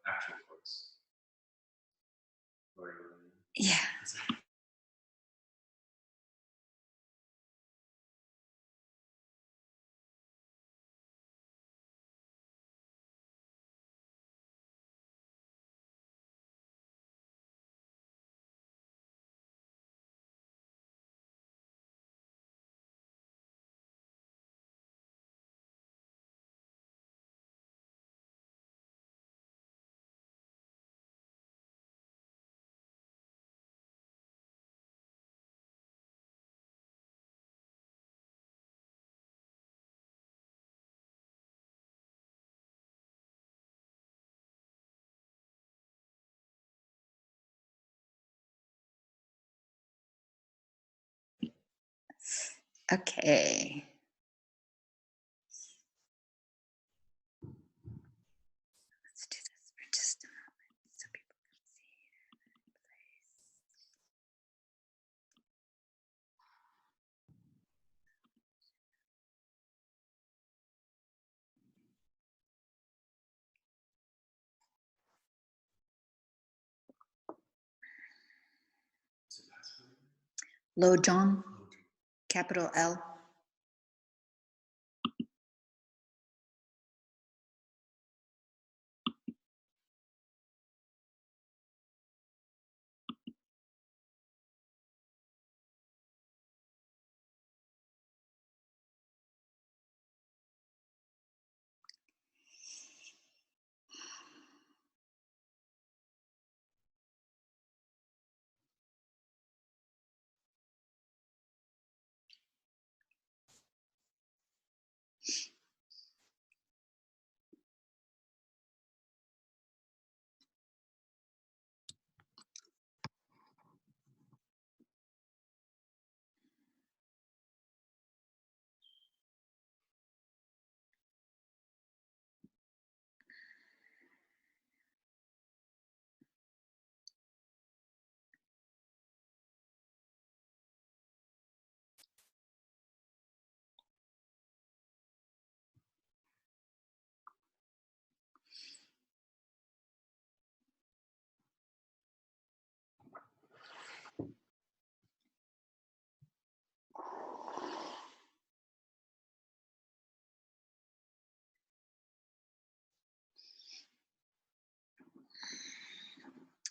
actual course. Or, yeah. Okay. Let's do this for just a moment so people can see the place. Lojong, capital L.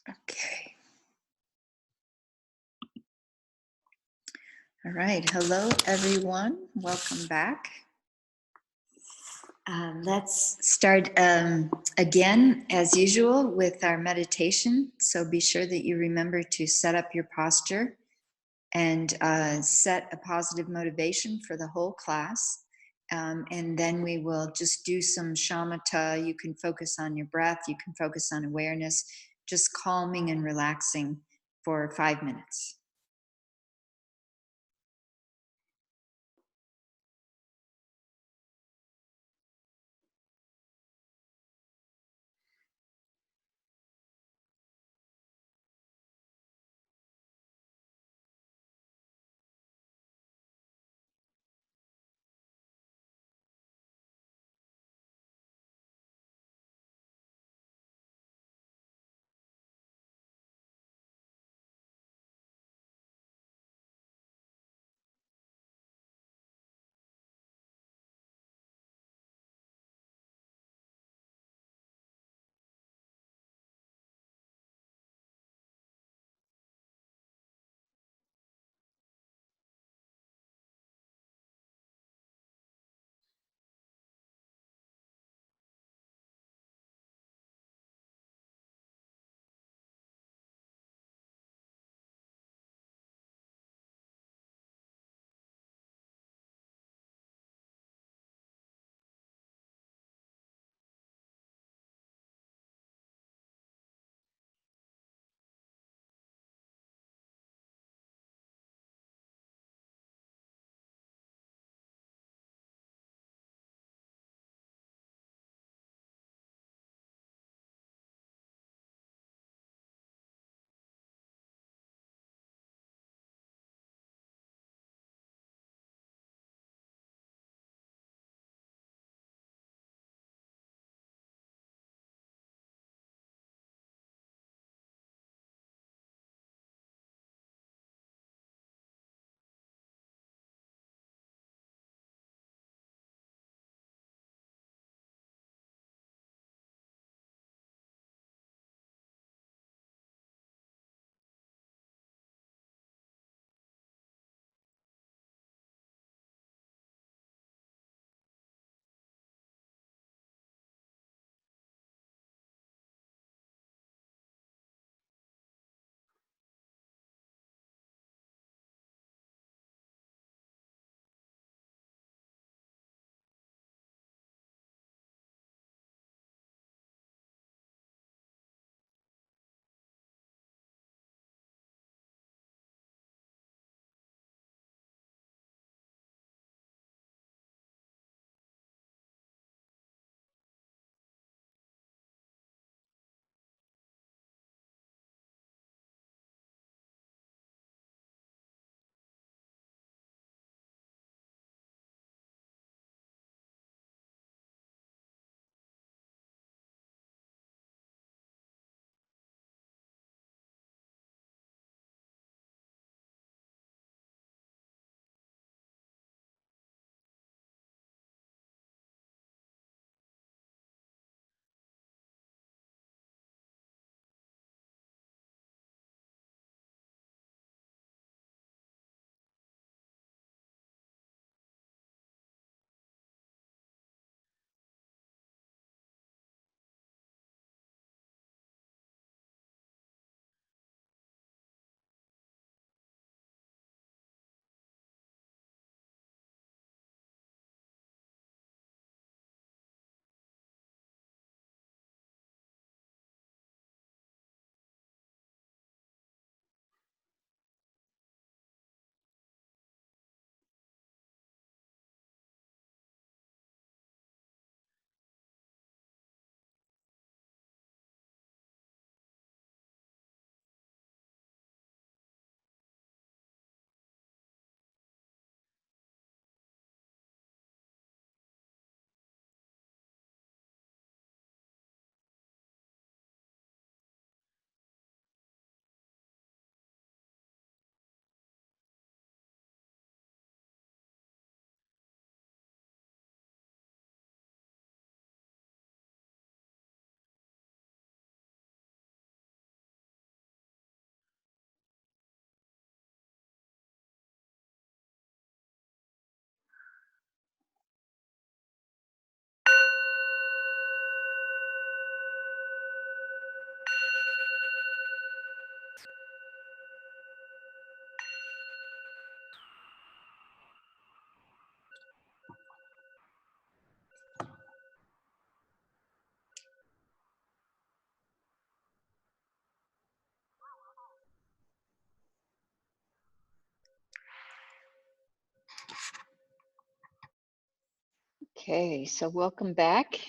Okay. All right. Hello, everyone. Welcome back. Let's start again, as usual, with our meditation. So be sure that you remember to set up your posture and set a positive motivation for the whole class. And then we will just do some shamatha. You can focus on your breath. You can focus on awareness, just calming and relaxing for 5 minutes. Okay, so welcome back.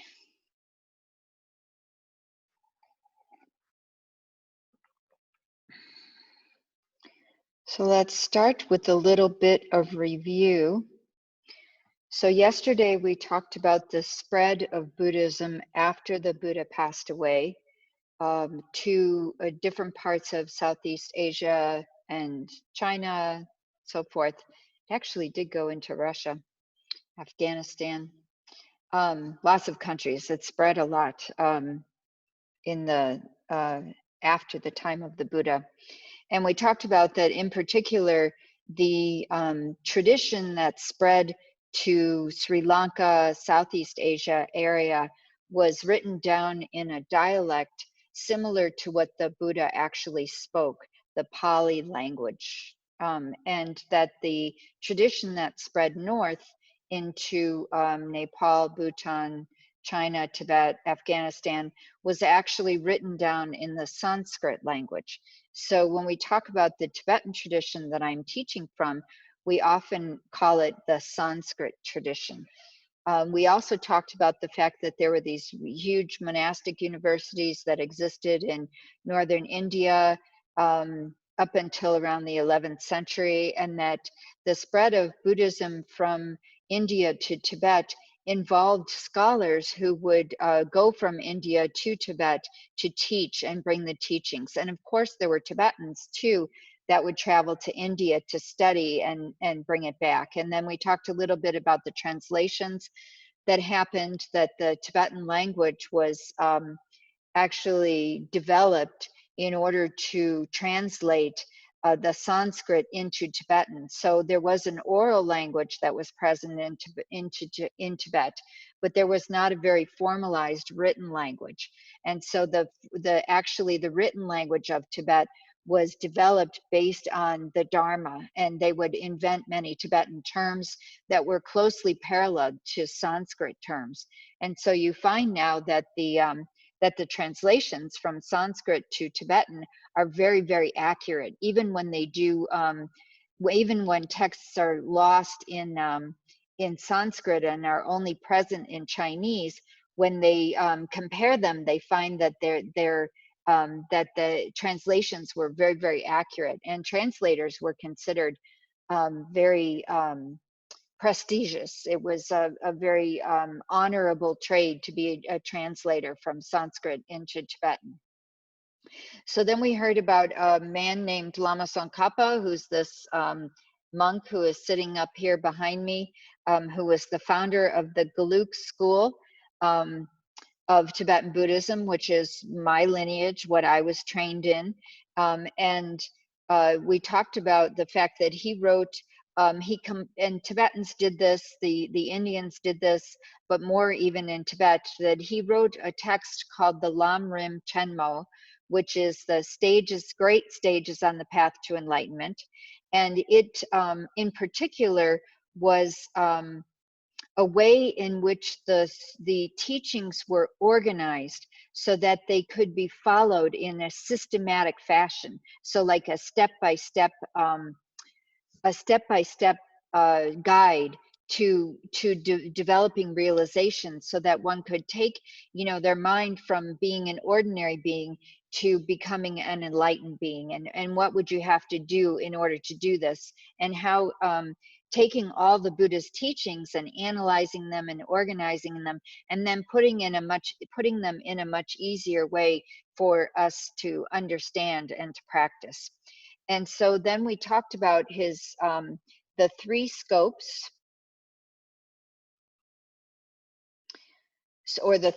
So let's start with a little bit of review. So yesterday we talked about the spread of Buddhism after the Buddha passed away to different parts of Southeast Asia and China, so forth. It actually did go into Russia, Afghanistan, lots of countries. It spread a lot in the after the time of the Buddha. And we talked about that in particular, the tradition that spread to Sri Lanka, Southeast Asia area was written down in a dialect similar to what the Buddha actually spoke, the Pali language. And that the tradition that spread north into Nepal, Bhutan, China, Tibet, Afghanistan was actually written down in the Sanskrit language. So when we talk about the Tibetan tradition that I'm teaching from, we often call it the Sanskrit tradition. We also talked about the fact that there were these huge monastic universities that existed in northern India up until around the 11th century, and that the spread of Buddhism from India to Tibet involved scholars who would go from India to Tibet to teach and bring the teachings. And of course, there were Tibetans too that would travel to India to study and bring it back. And then we talked a little bit about the translations that happened, that the Tibetan language was actually developed in order to translate the Sanskrit into Tibetan. So there was an oral language that was present in Tibet, but there was not a very formalized written language. And so the written language of Tibet was developed based on the Dharma, and they would invent many Tibetan terms that were closely paralleled to Sanskrit terms. And so you find now that the translations from Sanskrit to Tibetan are very, very accurate, even when they do, even when texts are lost in Sanskrit and are only present in Chinese. When they compare them, they find that that the translations were very, very accurate, and translators were considered very prestigious. It was a very honorable trade to be a translator from Sanskrit into Tibetan. So then we heard about a man named Lama Tsongkhapa, who's this monk who is sitting up here behind me, who was the founder of the Gelug school of Tibetan Buddhism, which is my lineage, what I was trained in. And we talked about the fact that he wrote, and Tibetans did this, the Indians did this, but more even in Tibet, that he wrote a text called the Lam Rim Chenmo, which is the great stages on the path to enlightenment. And it, in particular, was a way in which the teachings were organized so that they could be followed in a systematic fashion. So like a step-by-step guide to developing realization, so that one could take, their mind from being an ordinary being to becoming an enlightened being, and what would you have to do in order to do this, and how taking all the Buddha's teachings and analyzing them and organizing them, and then putting them in a much easier way for us to understand and to practice. And so then we talked about his the three scopes, or the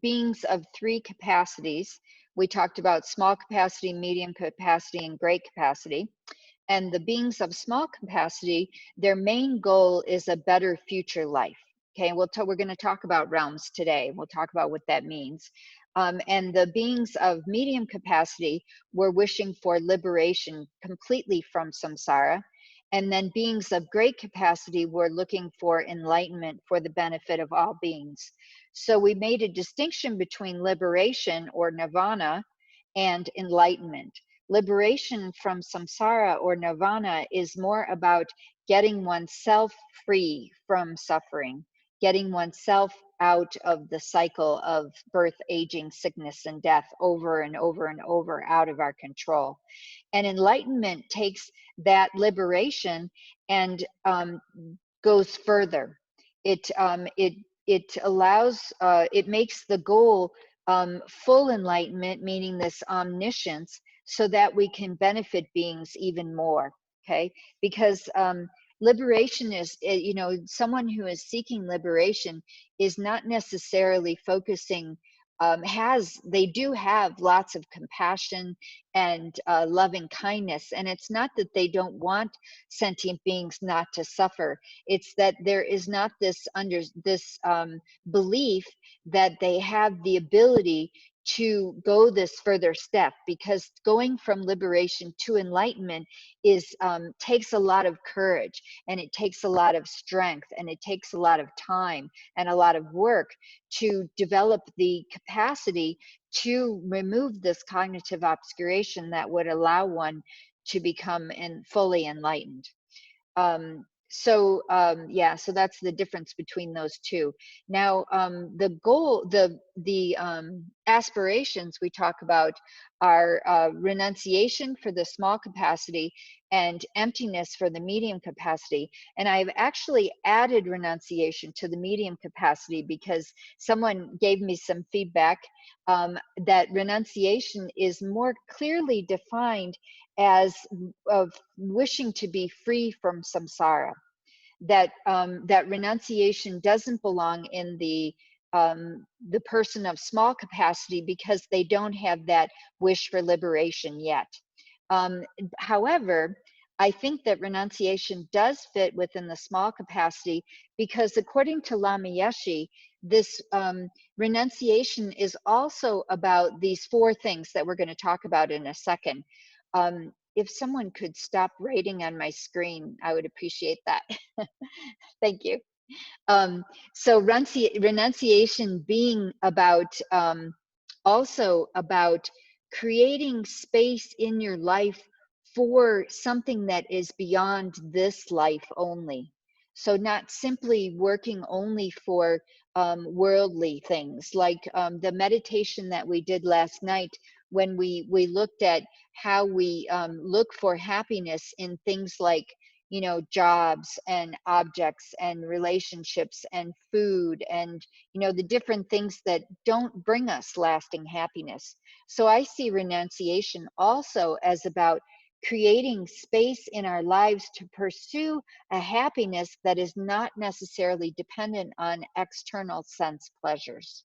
beings of three capacities. We talked about small capacity, medium capacity, and great capacity. And the beings of small capacity, their main goal is a better future life. Okay, we're going to talk about realms today. We'll talk about what that means. And the beings of medium capacity were wishing for liberation completely from samsara. And then beings of great capacity were looking for enlightenment for the benefit of all beings. So we made a distinction between liberation or nirvana and enlightenment. Liberation from samsara or nirvana is more about getting oneself free from suffering, getting oneself out of the cycle of birth, aging, sickness, and death over and over and over, out of our control. And enlightenment takes that liberation and goes further. It allows, it makes the goal full enlightenment, meaning this omniscience, so that we can benefit beings even more. Okay, because liberation is, you know, someone who is seeking liberation is not necessarily focusing, they do have lots of compassion and loving kindness, and it's not that they don't want sentient beings not to suffer. It's that there is not this belief that they have the ability to go this further step, because going from liberation to enlightenment is takes a lot of courage, and it takes a lot of strength, and it takes a lot of time and a lot of work to develop the capacity to remove this cognitive obscuration that would allow one to become fully enlightened. Yeah, so that's the difference between those two. Now, the goal, the aspirations we talk about are renunciation for the small capacity and emptiness for the medium capacity. And I've actually added renunciation to the medium capacity because someone gave me some feedback that renunciation is more clearly defined as of wishing to be free from samsara. That that renunciation doesn't belong in the person of small capacity, because they don't have that wish for liberation yet. However, I think that renunciation does fit within the small capacity, because according to Lama Yeshe, this renunciation is also about these four things that we're going to talk about in a second. If someone could stop writing on my screen, I would appreciate that. Thank you. So renunciation being about also about creating space in your life for something that is beyond this life only. So not simply working only for worldly things, like the meditation that we did last night, when we looked at how we look for happiness in things like, you know, jobs and objects and relationships and food, and, you know, the different things that don't bring us lasting happiness. So I see renunciation also as about creating space in our lives to pursue a happiness that is not necessarily dependent on external sense pleasures.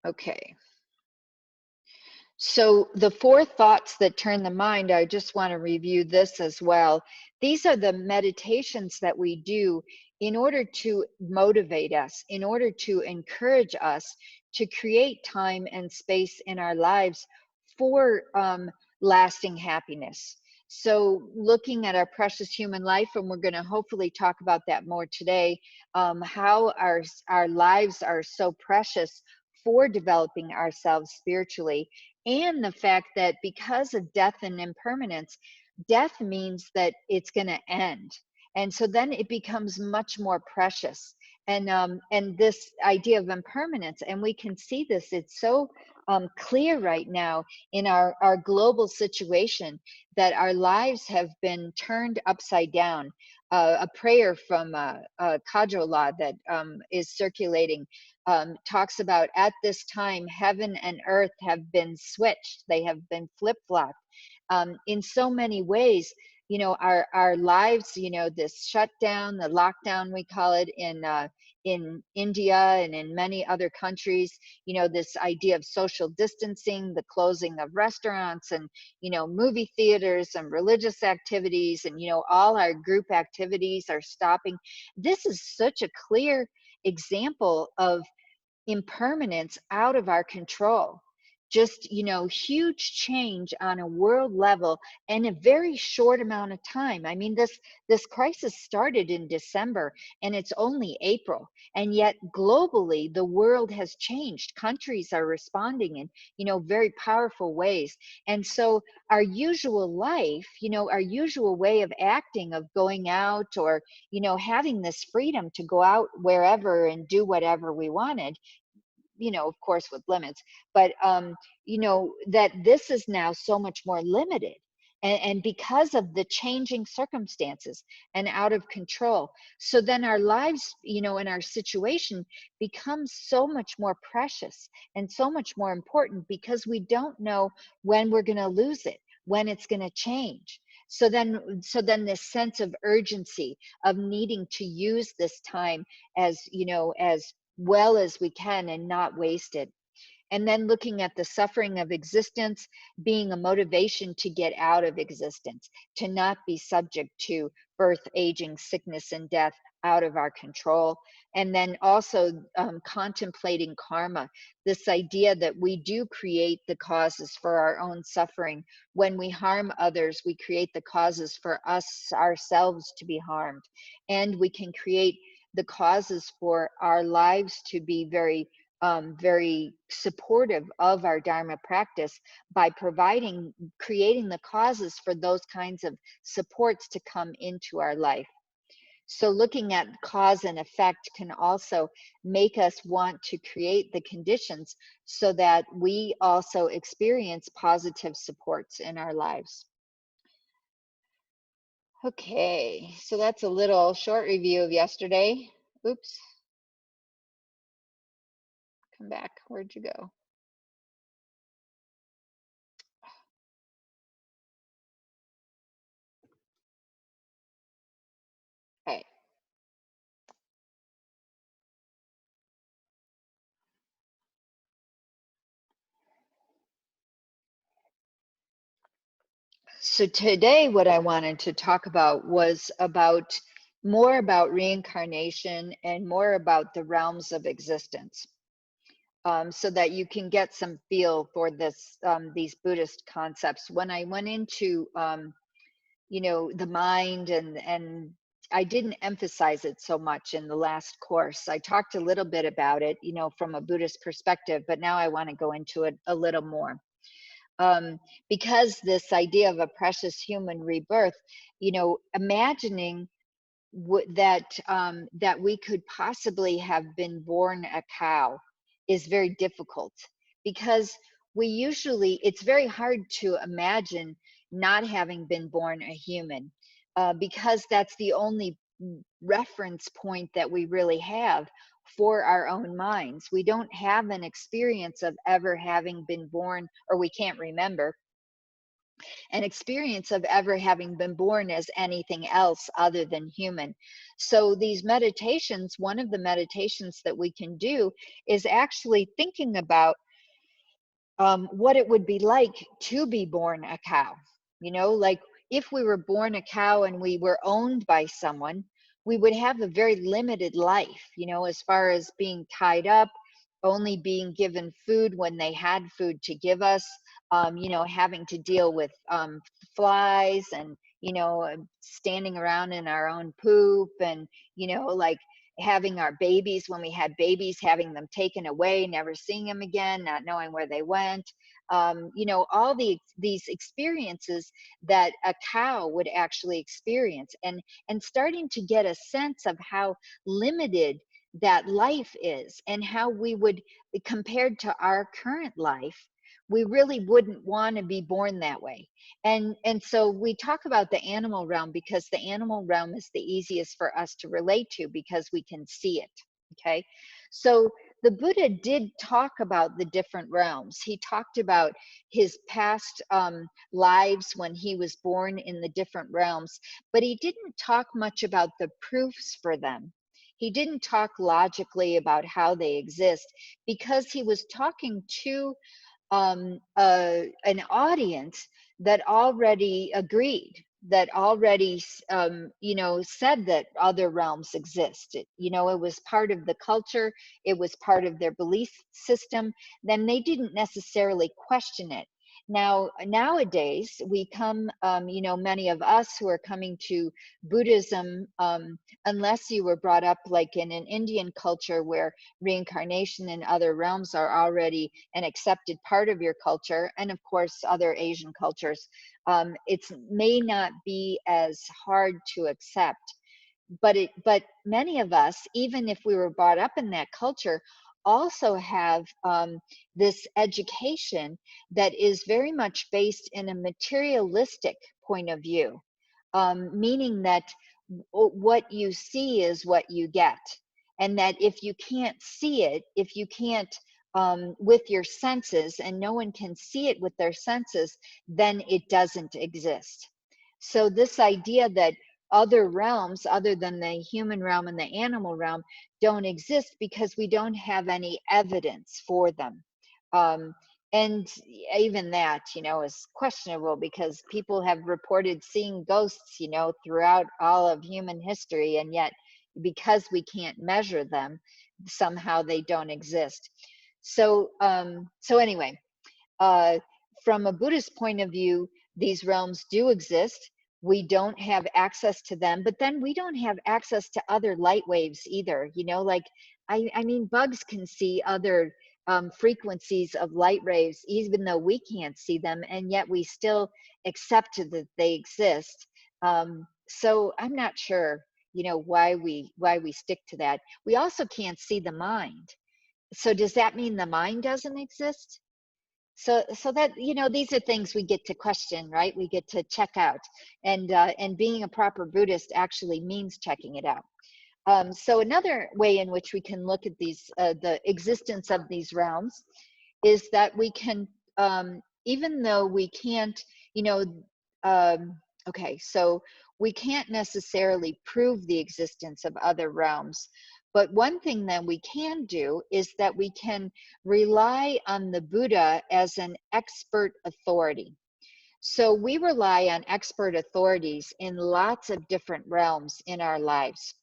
Okay. So the four thoughts that turn the mind, I just want to review this as well. These are the meditations that we do in order to motivate us, in order to encourage us to create time and space in our lives for lasting happiness. So looking at our precious human life, and we're going to hopefully talk about that more today, how our lives are so precious for developing ourselves spiritually, and the fact that because of death and impermanence, death means that it's going to end, and so then it becomes much more precious. And this idea of impermanence, and we can see this, it's so clear right now in our global situation, that our lives have been turned upside down. A prayer from Kajola that is circulating talks about, at this time, heaven and earth have been switched. They have been flip-flopped. In so many ways, you know, our lives, you know, this shutdown, the lockdown, we call it, in India and in many other countries, you know, this idea of social distancing, the closing of restaurants and, you know, movie theaters and religious activities, and, you know, all our group activities are stopping. This is such a clear example of impermanence out of our control. just, huge change on a world level in a very short amount of time. I mean, this crisis started in December and it's only April, and yet globally the world has changed. Countries are responding in, very powerful ways. And so our usual life, our usual way of acting, of going out, or having this freedom to go out wherever and do whatever we wanted, of course with limits, but that this is now so much more limited, and because of the changing circumstances and out of control. So then our lives, and our situation becomes so much more precious and so much more important, because we don't know when we're going to lose it, when it's going to change. So then this sense of urgency of needing to use this time as, as well as we can and not waste it. And then looking at the suffering of existence being a motivation to get out of existence, to not be subject to birth, aging, sickness, and death out of our control. And then also contemplating karma, this idea that we do create the causes for our own suffering. When we harm others, we create the causes for us ourselves to be harmed. And we can create the causes for our lives to be very supportive of our Dharma practice by creating the causes for those kinds of supports to come into our life. So looking at cause and effect can also make us want to create the conditions so that we also experience positive supports in our lives. Okay, so that's a little short review of yesterday. Oops. Come back. Where'd you go? Okay. So today what I wanted to talk about was more about reincarnation and more about the realms of existence, so that you can get some feel for these Buddhist concepts. When I went into the mind, and I didn't emphasize it so much in the last course. I talked a little bit about it, from a Buddhist perspective, but now I want to go into it a little more. Because this idea of a precious human rebirth, imagining that we could possibly have been born a cow is very difficult, because it's very hard to imagine not having been born a human, because that's the only reference point that we really have for our own minds. We don't have an experience of ever having been born, or we can't remember an experience of ever having been born as anything else other than human. So these meditations, one of the meditations that we can do is actually thinking about what it would be like to be born a cow. Like if we were born a cow and we were owned by someone, we would have a very limited life, as far as being tied up, only being given food when they had food to give us, having to deal with flies, and, standing around in our own poop, and, like having our babies, when we had babies, having them taken away, never seeing them again, not knowing where they went. All these experiences that a cow would actually experience, and starting to get a sense of how limited that life is, and how we would, compared to our current life, we really wouldn't want to be born that way. And so we talk about the animal realm, because the animal realm is the easiest for us to relate to, because we can see it. Okay, so the Buddha did talk about the different realms. He talked about his past lives when he was born in the different realms, but he didn't talk much about the proofs for them. He didn't talk logically about how they exist, because he was talking to an audience that already agreed that already, said that other realms exist. It was part of the culture. It was part of their belief system. Then they didn't necessarily question it. Now, nowadays, we come, many of us who are coming to Buddhism, unless you were brought up like in an Indian culture where reincarnation in other realms are already an accepted part of your culture, and of course, other Asian cultures, it may not be as hard to accept. But many of us, even if we were brought up in that culture, also have this education that is very much based in a materialistic point of view, meaning that what you see is what you get, and that if you can't see it, if you can't with your senses, and no one can see it with their senses, then it doesn't exist. So this idea that other realms other than the human realm and the animal realm don't exist because we don't have any evidence for them. And even that, is questionable, because people have reported seeing ghosts, throughout all of human history, and yet because we can't measure them, somehow they don't exist. So anyway, from a Buddhist point of view, these realms do exist. We don't have access to them, but then we don't have access to other light waves either. Like, I mean, bugs can see other frequencies of light waves, even though we can't see them, and yet we still accept that they exist. So I'm not sure, why we stick to that. We also can't see the mind. So does that mean the mind doesn't exist? So that, these are things we get to question, right? We get to check out, and being a proper Buddhist actually means checking it out. So another way in which we can look at these, the existence of these realms, is that we can, even though we can't, okay, so we can't necessarily prove the existence of other realms. But one thing that we can do is that we can rely on the Buddha as an expert authority. So we rely on expert authorities in lots of different realms in our lives.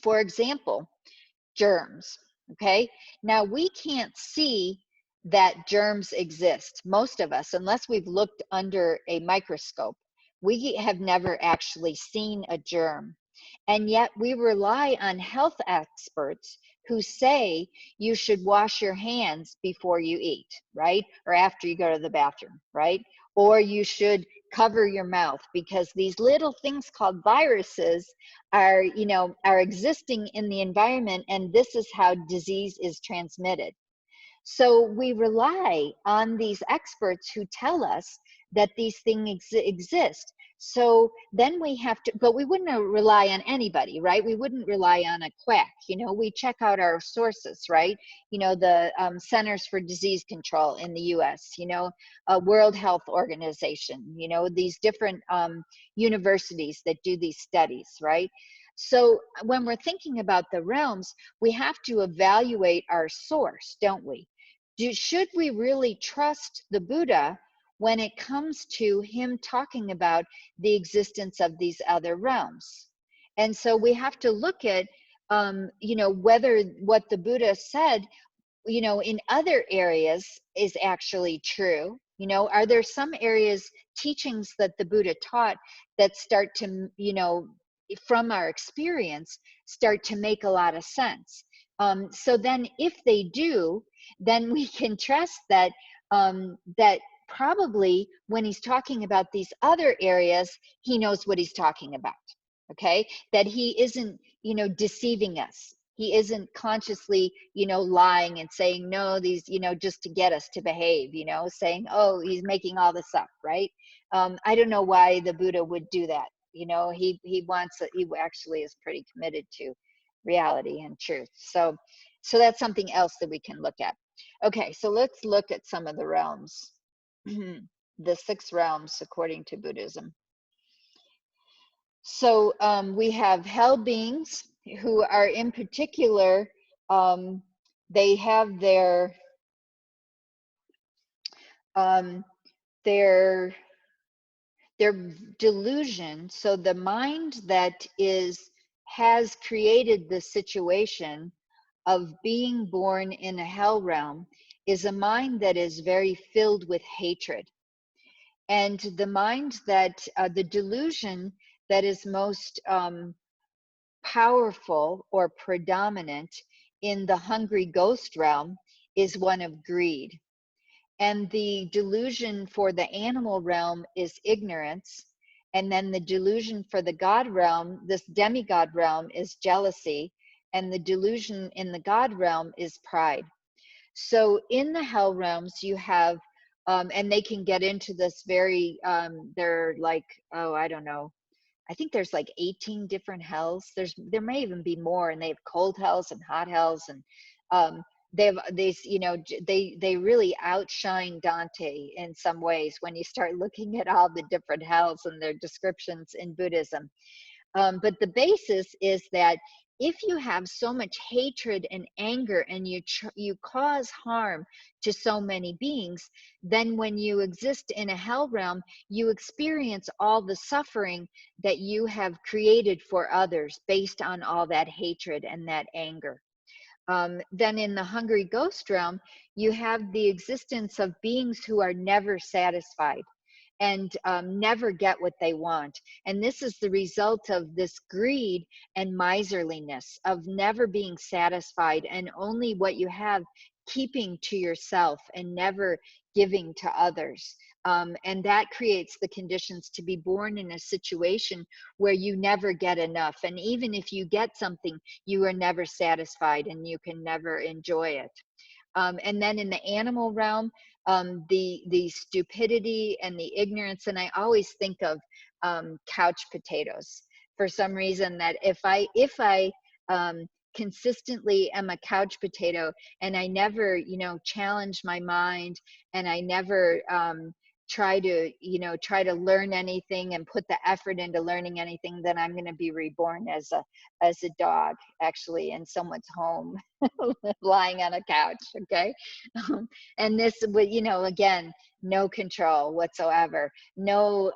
For example, germs, okay? Now, we can't see that germs exist, most of us, unless we've looked under a microscope. We have never actually seen a germ. And yet we rely on health experts who say you should wash your hands before you eat, right? Or after you go to the bathroom, right? Or you should cover your mouth, because these little things called viruses are existing in the environment, and this is how disease is transmitted. So we rely on these experts who tell us that these things exist. So then we have to, but we wouldn't rely on anybody, right? We wouldn't rely on a quack. We check out our sources, right? The Centers for Disease Control in the US, World Health Organization, these different universities that do these studies, right? So when we're thinking about the realms, we have to evaluate our source, don't we? Should we really trust the Buddha when it comes to him talking about the existence of these other realms? And so we have to look at, whether what the Buddha said, in other areas is actually true. Are there some areas, teachings that the Buddha taught that start to, from our experience, start to make a lot of sense? So then if they do, then we can trust that, that probably when he's talking about these other areas, he knows what he's talking about, okay? That he isn't, deceiving us. He isn't consciously, lying and saying, no, these, just to get us to behave, saying, oh, he's making all this up, right? I don't know why the Buddha would do that. He wants, he actually is pretty committed to reality and truth. So that's something else that we can look at. Okay, so let's look at some of the realms, the 6 realms according to Buddhism. So we have hell beings who are in particular, they have their They're delusion. So the mind that has created the situation of being born in a hell realm is a mind that is very filled with hatred. And the mind that, the delusion that is most powerful or predominant in the hungry ghost realm is one of greed. And the delusion for the animal realm is ignorance. And then the delusion for the God realm, this demigod realm, is jealousy. And the delusion in the God realm is pride. So in the hell realms, you have, and they can get into this very, they're like, oh, I don't know. I think there's like 18 different hells. There may even be more, and they have cold hells and hot hells, and they have these, you know, they really outshine Dante in some ways when you start looking at all the different hells and their descriptions in Buddhism. But the basis is that if you have so much hatred and anger and you cause harm to so many beings, then when you exist in a hell realm, you experience all the suffering that you have created for others based on all that hatred and that anger. Then in the hungry ghost realm, you have the existence of beings who are never satisfied and never get what they want. And this is the result of this greed and miserliness of never being satisfied and only what you have keeping to yourself and never giving to others. And that creates the conditions to be born in a situation where you never get enough. And even if you get something, you are never satisfied and you can never enjoy it. And then in the animal realm, the stupidity and the ignorance, and I always think of couch potatoes for some reason, that if I consistently am a couch potato and I never, you know, challenge my mind, and I never try to learn anything and put the effort into learning anything, then I'm going to be reborn as a dog, actually, in someone's home, lying on a couch. Okay. And this would, you know, again, no control whatsoever, no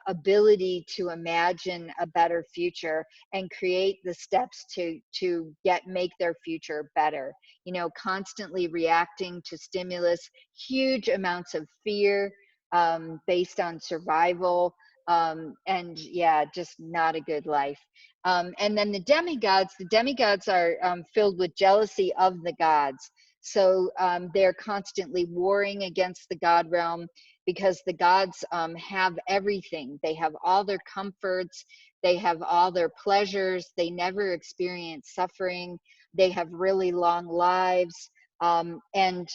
ability to imagine a better future and create the steps to make their future better, you know, constantly reacting to stimulus, huge amounts of fear based on survival, and yeah, just not a good life. And then the demigods are filled with jealousy of the gods. So they're constantly warring against the God realm because the gods have everything. They have all their comforts, they have all their pleasures, they never experience suffering, they have really long lives. And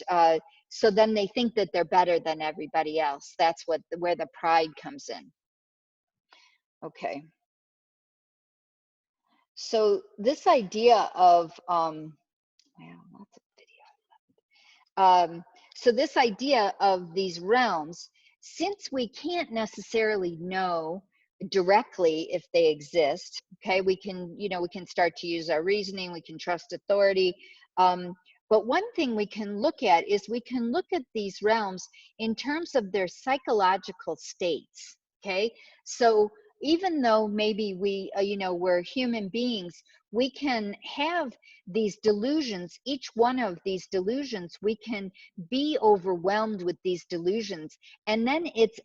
so then they think that they're better than everybody else. That's where the pride comes in. Okay. So this idea of lots of video. So this idea of these realms, since we can't necessarily know directly if they exist, okay, we can, you know, we can start to use our reasoning, we can trust authority. But one thing we can look at is we can look at these realms in terms of their psychological states, okay? So even though maybe we, you know, we're human beings, we can have these delusions. Each one of these delusions, we can be overwhelmed with these delusions. And then it's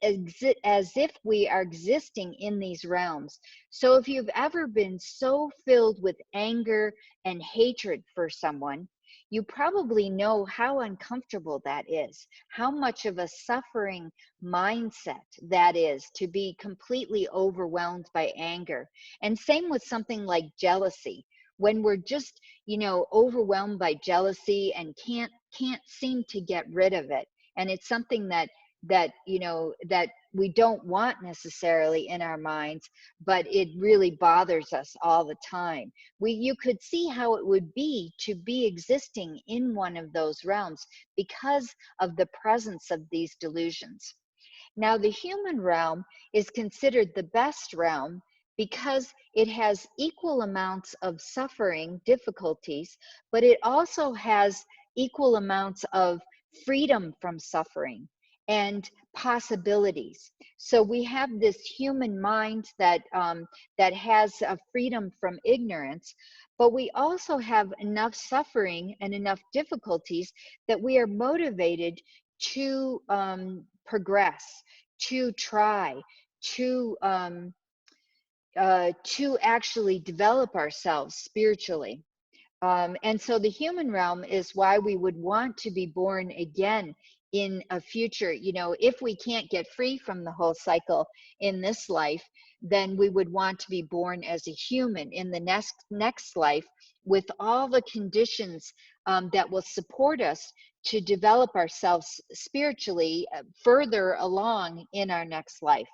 as if we are existing in these realms. So if you've ever been so filled with anger and hatred for someone, you probably know how uncomfortable that is, how much of a suffering mindset that is to be completely overwhelmed by anger. And same with something like jealousy. When we're just, you know, overwhelmed by jealousy and can't seem to get rid of it, and it's something that you know, that we don't want necessarily in our minds, but it really bothers us all the time. You could see how it would be to be existing in one of those realms because of the presence of these delusions. Now, the human realm is considered the best realm because it has equal amounts of suffering, difficulties, but it also has equal amounts of freedom from suffering and possibilities. So we have this human mind that that has a freedom from ignorance, but we also have enough suffering and enough difficulties that we are motivated to progress, to try, to actually develop ourselves spiritually. And so the human realm is why we would want to be born again in a future. You know, if we can't get free from the whole cycle in this life, then we would want to be born as a human in the next life, with all the conditions that will support us to develop ourselves spiritually further along in our next life.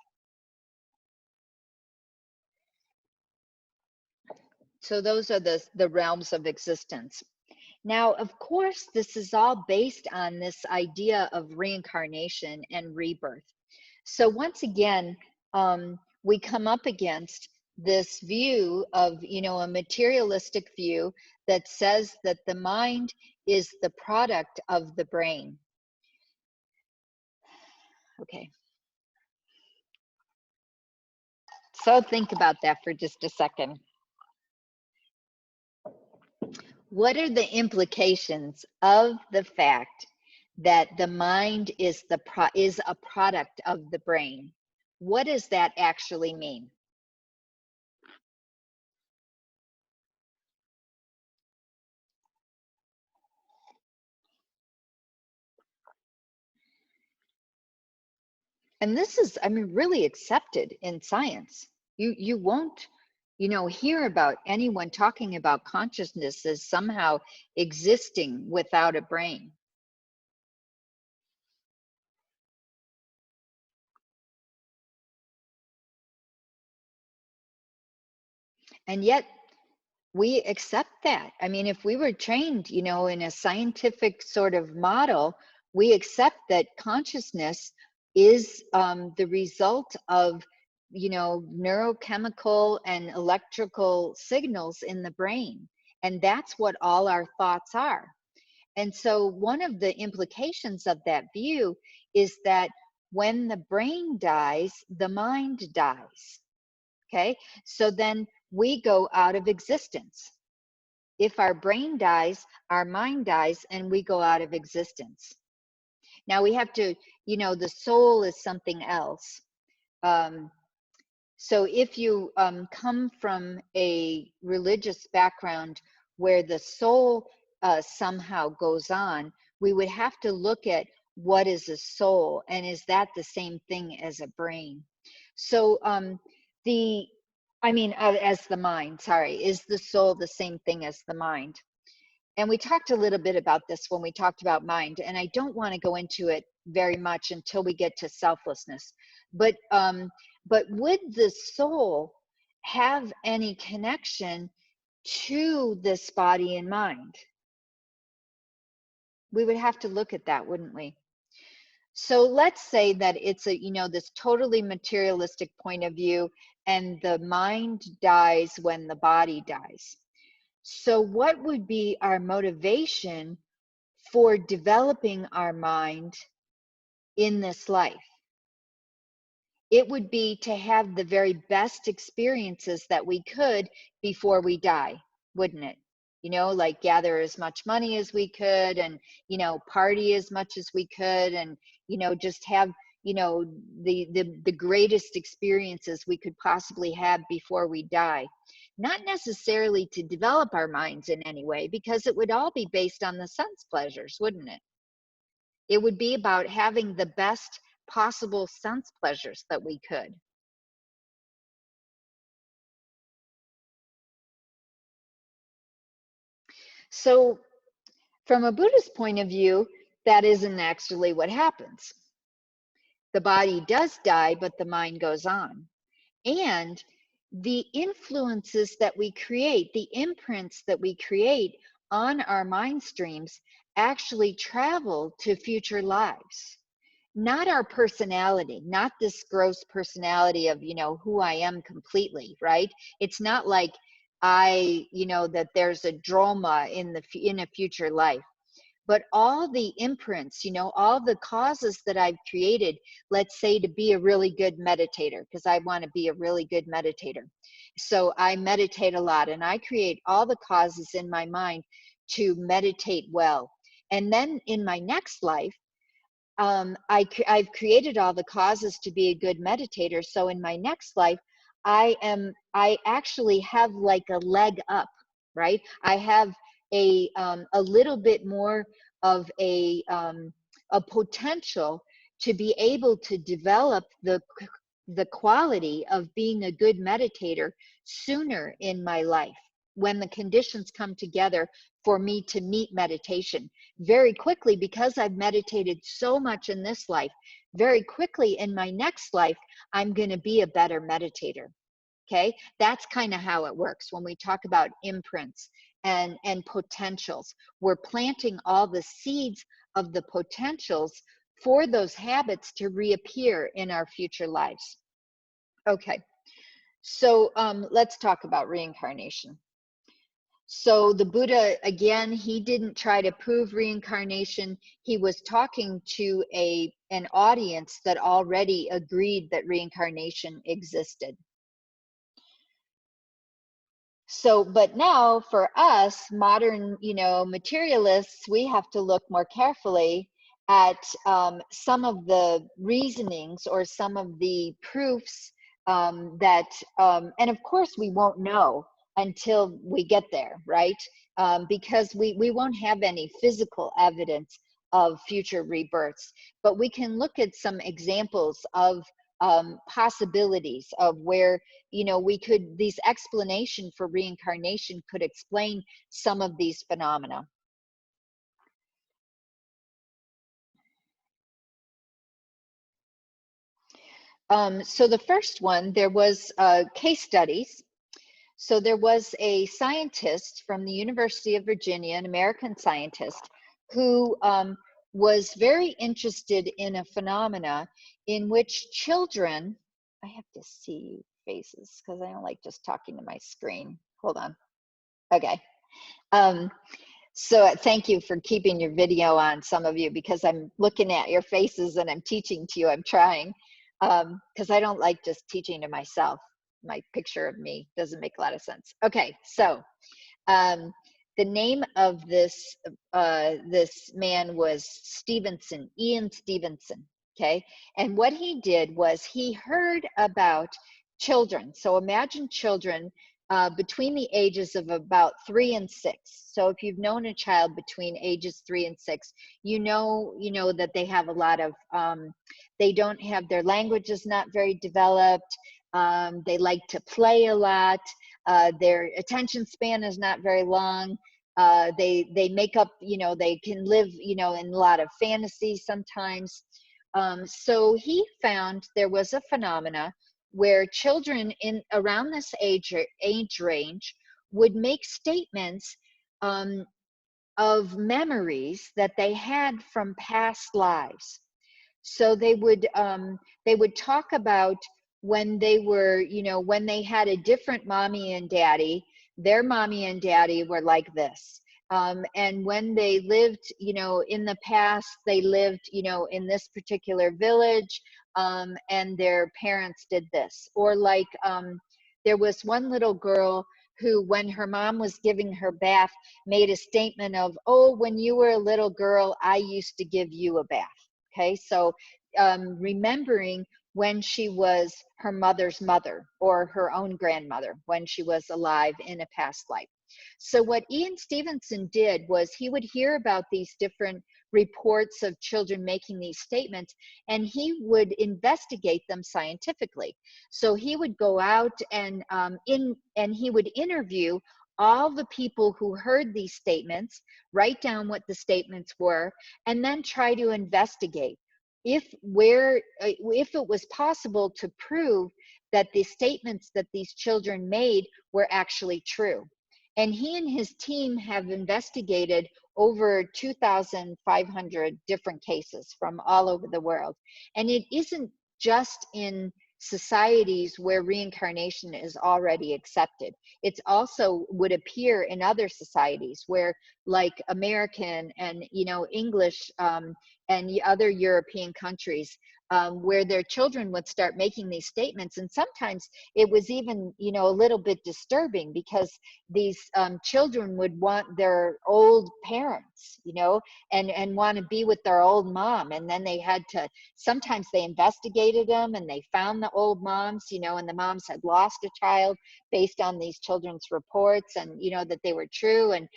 So those are the realms of existence. Now, of course, this is all based on this idea of reincarnation and rebirth. So once again, we come up against this view of, you know, a materialistic view that says that the mind is the product of the brain. Okay. So think about that for just a second. What are the implications of the fact that the mind is a product of the brain? What does that actually mean? And this is, I mean, really accepted in science. You won't, you know, hear about anyone talking about consciousness as somehow existing without a brain. And yet we accept that. I mean, if we were trained, you know, in a scientific sort of model, we accept that consciousness is the result of, you know, neurochemical and electrical signals in the brain. And that's what all our thoughts are. And so one of the implications of that view is that when the brain dies, the mind dies. Okay, so then we go out of existence. If our brain dies, our mind dies, and we go out of existence. Now we have to, you know, the soul is something else. So if you come from a religious background where the soul somehow goes on, we would have to look at what is a soul, and is that the same thing as a brain? So as the mind, sorry, is the soul the same thing as the mind? And we talked a little bit about this when we talked about mind, and I don't want to go into it very much until we get to selflessness. But would the soul have any connection to this body and mind? We would have to look at that, wouldn't we? So let's say that it's a, you know, this totally materialistic point of view, and the mind dies when the body dies. So what would be our motivation for developing our mind in this life? It would be to have the very best experiences that we could before we die, wouldn't it? You know, like gather as much money as we could, and, you know, party as much as we could, and, you know, just have, you know, the greatest experiences we could possibly have before we die. Not necessarily to develop our minds in any way, because it would all be based on the sense pleasures, wouldn't it? It would be about having the best possible sense pleasures that we could. So from a Buddhist point of view, that isn't actually what happens. The body does die, but the mind goes on. And the influences that we create, the imprints that we create on our mind streams, actually travel to future lives. Not our personality, not this gross personality of, you know, who I am completely, right? It's not like you know, that there's a Drolma in a future life. but all the imprints, you know, all the causes that I've created, let's say to be a really good meditator, because I want to be a really good meditator. So I meditate a lot, and I create all the causes in my mind to meditate well. And then in my next life, I've created all the causes to be a good meditator. So in my next life, I actually have like a leg up, right? I have a little bit more of a potential to be able to develop the quality of being a good meditator sooner in my life, when the conditions come together for me to meet meditation very quickly, because I've meditated so much in this life. Very quickly in my next life, I'm going to be a better meditator. Okay, that's kind of how it works when we talk about imprints and potentials. We're planting all the seeds of the potentials for those habits to reappear in our future lives. Okay, so let's talk about reincarnation. So the Buddha, again, he didn't try to prove reincarnation. He was talking to an audience that already agreed that reincarnation existed. So, but now for us modern, you know, materialists, we have to look more carefully at some of the reasonings or some of the proofs that, and of course we won't know until we get there, right? Because we won't have any physical evidence of future rebirths, but we can look at some examples of possibilities of where, you know, we could, these explanation for reincarnation could explain some of these phenomena. So the first one, there was case studies. So there was a scientist from the University of Virginia, an American scientist, who was very interested in a phenomena in which children, I have to see faces because I don't like just talking to my screen. Hold on. Okay. So thank you for keeping your video on, some of you, because I'm looking at your faces and I'm teaching to you. I'm trying, because I don't like just teaching to myself. My picture of me doesn't make a lot of sense. Okay, so the name of this this man was Stevenson, Ian Stevenson. Okay, and what he did was he heard about children. So imagine children between the ages of about 3 and 6. So if you've known a child between ages 3 and 6, you know that they have a lot of they don't have, their language is not very developed. They like to play a lot. Their attention span is not very long. They make up, you know, they can live, you know, in a lot of fantasy sometimes. So he found there was a phenomena where children in around this age range would make statements of memories that they had from past lives. So they would talk about when they were, you know, when they had a different mommy and daddy, their mommy and daddy were like this. And when they lived, you know, in the past, they lived, you know, in this particular village, and their parents did this. Or like, there was one little girl who, when her mom was giving her bath, made a statement of, oh, when you were a little girl, I used to give you a bath. Okay, so remembering when she was her mother's mother or her own grandmother when she was alive in a past life. So what Ian Stevenson did was he would hear about these different reports of children making these statements, and he would investigate them scientifically. So he would go out and he would interview all the people who heard these statements, write down what the statements were, and then try to investigate if it was possible to prove that the statements that these children made were actually true. And he and his team have investigated over 2,500 different cases from all over the world. And it isn't just in societies where reincarnation is already accepted. It's also would appear in other societies where, like American and English and other European countries, where their children would start making these statements. And sometimes it was even a little bit disturbing, because these children would want their old parents, and want to be with their old mom. And then they had to, sometimes they investigated them and they found the old moms, and the moms had lost a child based on these children's reports, and that they were true, and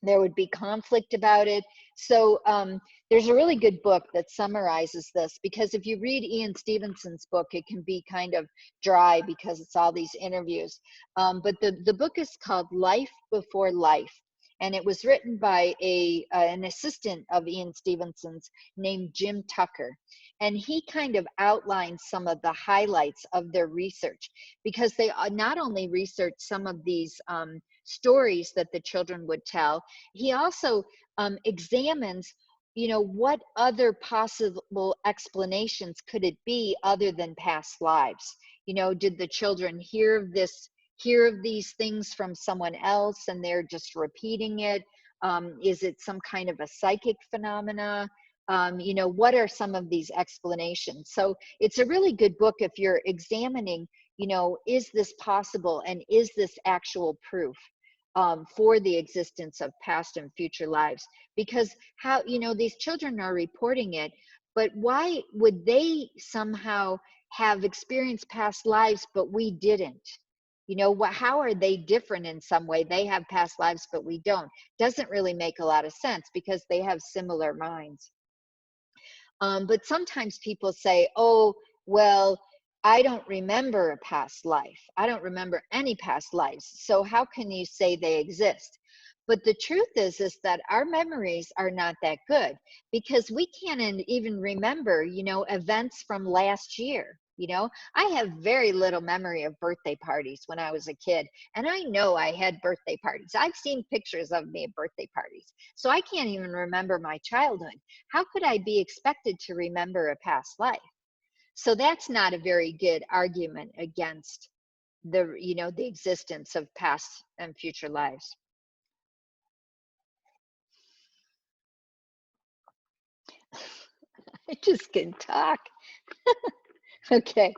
there would be conflict about it. So there's a really good book that summarizes this, because if you read Ian Stevenson's book, it can be kind of dry because it's all these interviews. But the book is called Life Before Life. And it was written by an assistant of Ian Stevenson's named Jim Tucker. And he kind of outlines some of the highlights of their research, because they not only researched some of these stories that the children would tell, he also examines, what other possible explanations could it be other than past lives? Did the children hear of these things from someone else and they're just repeating it? Is it some kind of a psychic phenomena? What are some of these explanations? So it's a really good book if you're examining, is this possible, and is this actual proof for the existence of past and future lives? Because how, these children are reporting it, but why would they somehow have experienced past lives but we didn't? How are they different in some way? They have past lives but we don't. Doesn't really make a lot of sense, because they have similar minds. But sometimes people say, oh, well, I don't remember a past life. I don't remember any past lives. So how can you say they exist? But the truth is that our memories are not that good, because we can't even remember, events from last year. I have very little memory of birthday parties when I was a kid. And I know I had birthday parties. I've seen pictures of me at birthday parties. So I can't even remember my childhood. How could I be expected to remember a past life? So that's not a very good argument against the existence of past and future lives. I just can talk. Okay,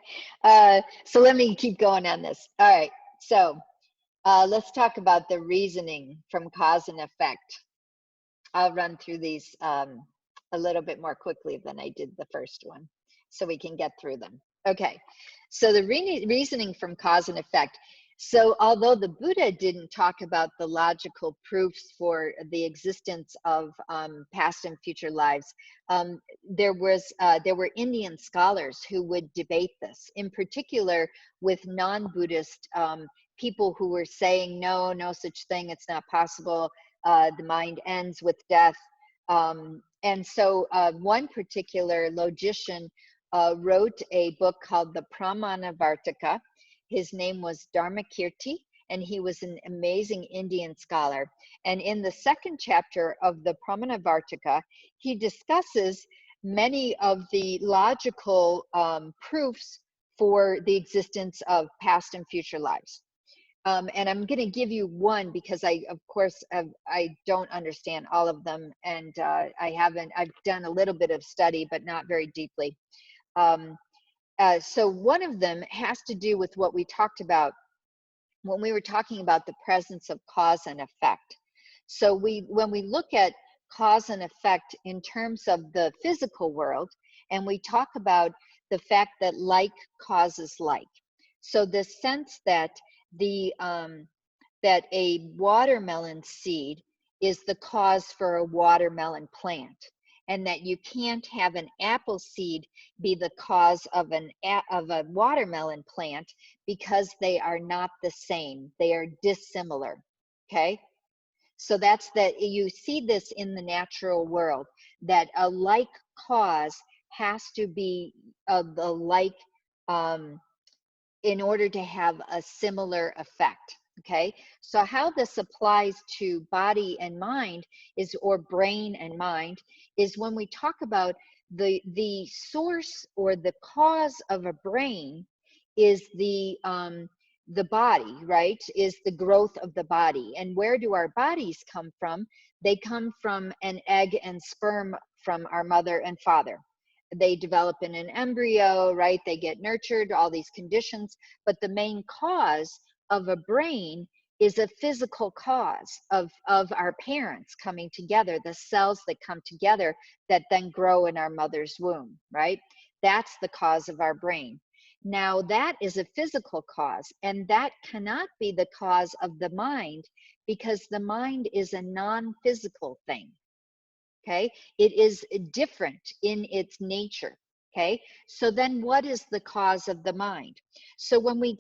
so let me keep going on this. All right, so let's talk about the reasoning from cause and effect. I'll run through these a little bit more quickly than I did the first one, so we can get through them. Okay, so the reasoning from cause and effect. So although the Buddha didn't talk about the logical proofs for the existence of past and future lives, there were Indian scholars who would debate this, in particular with non-Buddhist people who were saying, no such thing, it's not possible. The mind ends with death. And so one particular logician wrote a book called the Pramanavartaka. His name was Dharmakirti, and he was an amazing Indian scholar. And in the second chapter of the Pramanavartaka, he discusses many of the logical proofs for the existence of past and future lives. And I'm going to give you one, because I don't understand all of them, and I've done a little bit of study, but not very deeply. So one of them has to do with what we talked about when we were talking about the presence of cause and effect. So when we look at cause and effect in terms of the physical world, and we talk about the fact that like causes like. So the sense that that a watermelon seed is the cause for a watermelon plant, and that you can't have an apple seed be the cause of a watermelon plant, because they are not the same. They are dissimilar. Okay, so that's that. You see this in the natural world, that a like cause has to be of the like in order to have a similar effect. Okay, so how this applies to body and mind is, or brain and mind, is when we talk about the source or the cause of a brain is the body, right? Is the growth of the body. And where do our bodies come from? They come from an egg and sperm from our mother and father. They develop in an embryo, right? They get nurtured, all these conditions, but the main cause of a brain is a physical cause of our parents coming together, the cells that come together that then grow in our mother's womb, right? That's the cause of our brain. Now, that is a physical cause, and that cannot be the cause of the mind, because the mind is a non-physical thing. Okay, it is different in its nature. Okay, so then what is the cause of the mind? So when we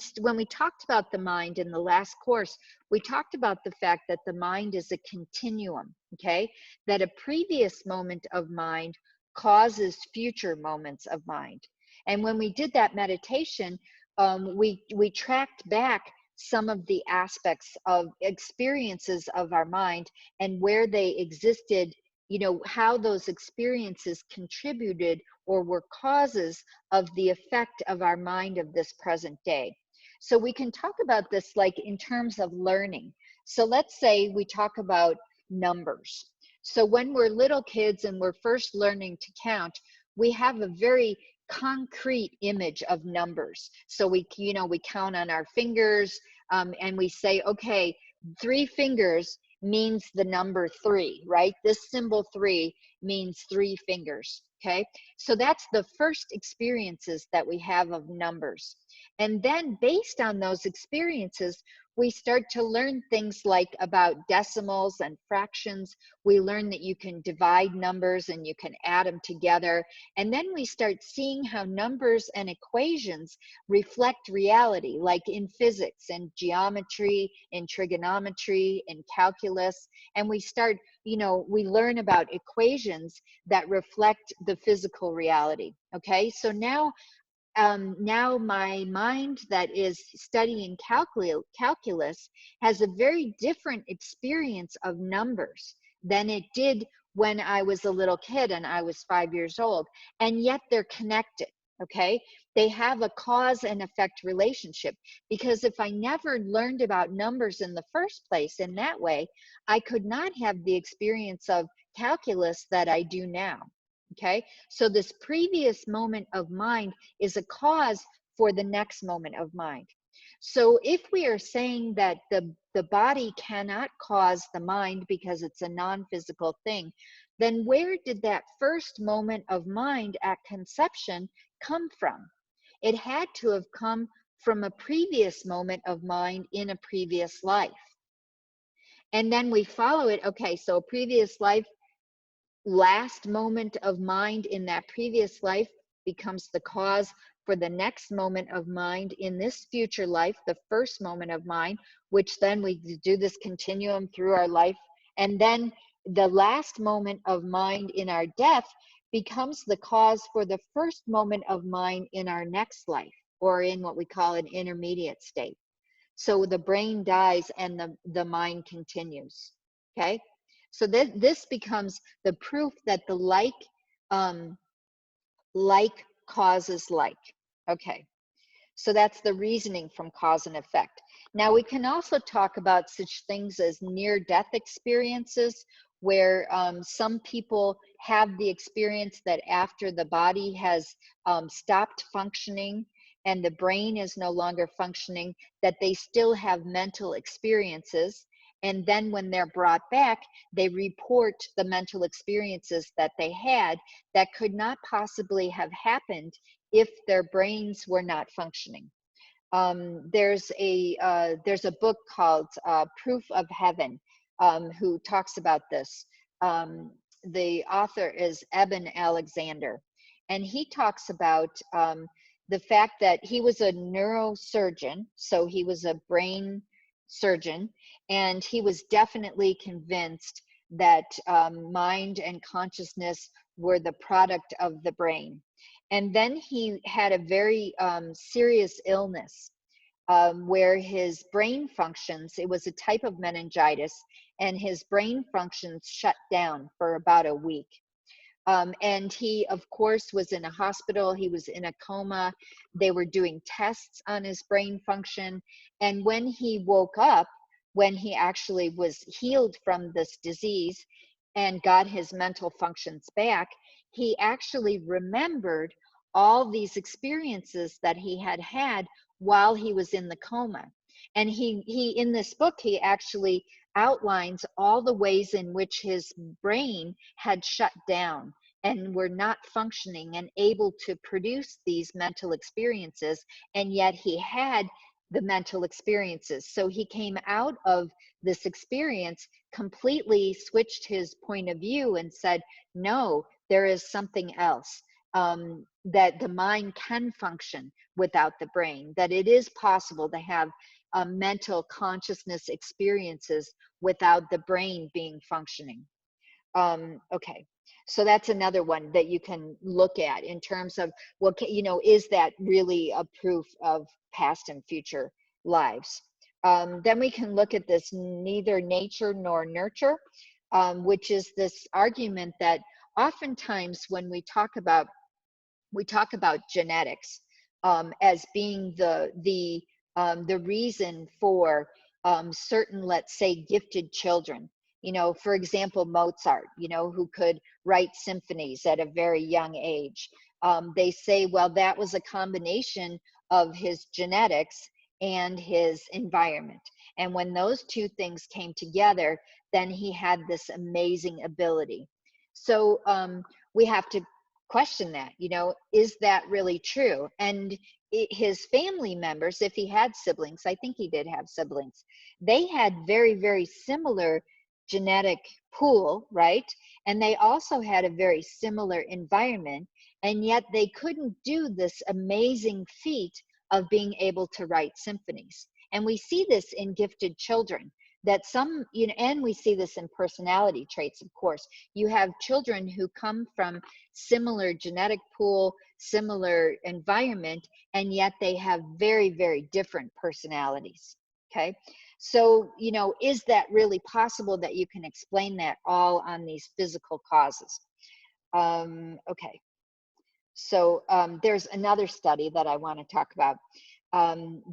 talked about the mind in the last course, we talked about the fact that the mind is a continuum. Okay, that a previous moment of mind causes future moments of mind. And when we did that meditation, we tracked back some of the aspects of experiences of our mind and where they existed, you know, how those experiences contributed or were causes of the effect of our mind of this present day. So we can talk about this like in terms of learning. So let's say we talk about numbers. So when we're little kids and we're first learning to count, we have a very concrete image of numbers. So we count on our fingers, and we say, okay, 3 fingers means the number 3, right? This symbol 3 means 3 fingers, okay? So that's the first experiences that we have of numbers. And then based on those experiences, we start to learn things like about decimals and fractions. We learn that you can divide numbers and you can add them together. And then we start seeing how numbers and equations reflect reality, like in physics and geometry, in trigonometry, in calculus. And we start, we learn about equations that reflect the physical reality. Okay, so now my mind that is studying calculus has a very different experience of numbers than it did when I was a little kid and I was 5 years old. And yet they're connected, okay? They have a cause and effect relationship, because if I never learned about numbers in the first place in that way, I could not have the experience of calculus that I do now. Okay, so this previous moment of mind is a cause for the next moment of mind. So if we are saying that the body cannot cause the mind because it's a non-physical thing, then where did that first moment of mind at conception come from? It had to have come from a previous moment of mind in a previous life. And then we follow it, okay, so a previous life, last moment of mind in that previous life becomes the cause for the next moment of mind in this future life, the first moment of mind, which then we do this continuum through our life. And then the last moment of mind in our death becomes the cause for the first moment of mind in our next life, or in what we call an intermediate state. So the brain dies and the mind continues. Okay, so this becomes the proof that the like causes like. Okay, so that's the reasoning from cause and effect. Now we can also talk about such things as near-death experiences, where some people have the experience that after the body has stopped functioning and the brain is no longer functioning, that they still have mental experiences. And then when they're brought back, they report the mental experiences that they had that could not possibly have happened if their brains were not functioning. There's a book called Proof of Heaven, who talks about this. The author is Eben Alexander, and he talks about the fact that he was a neurosurgeon, so he was a brain surgeon, and he was definitely convinced that mind and consciousness were the product of the brain. And then he had a very serious illness, where his brain functions, it was a type of meningitis, and his brain functions shut down for about a week. And he, of course, was in a hospital. He was in a coma. They were doing tests on his brain function. And when he woke up, when he actually was healed from this disease and got his mental functions back, he actually remembered all these experiences that he had had while he was in the coma. And he in this book, he actually outlines all the ways in which his brain had shut down and were not functioning and able to produce these mental experiences, and yet he had the mental experiences. So he came out of this experience, completely switched his point of view and said, no, there is something else, that the mind can function without the brain, that it is possible to have mental consciousness experiences without the brain being functioning. Okay, so that's another one that you can look at in terms of, well, you know, is that really a proof of past and future lives? Then we can look at this neither nature nor nurture, which is this argument that oftentimes when we talk about genetics as being the reason for certain, let's say, gifted children. You know, for example, Mozart, you know, who could write symphonies at a very young age. They say, well, that was a combination of his genetics and his environment. And when those two things came together, then he had this amazing ability. So we have to question that, you know, is that really true? And his family members, if he had siblings, I think he did have siblings, they had very, very similar genetic pool, right? And they also had a very similar environment, and yet they couldn't do this amazing feat of being able to write symphonies. And we see this in gifted children, that some, you know, and we see this in personality traits, of course. You have children who come from similar genetic pool, similar environment, and yet they have very, very different personalities, okay? So, you know, is that really possible that you can explain that all on these physical causes? Okay, so there's another study that I want to talk about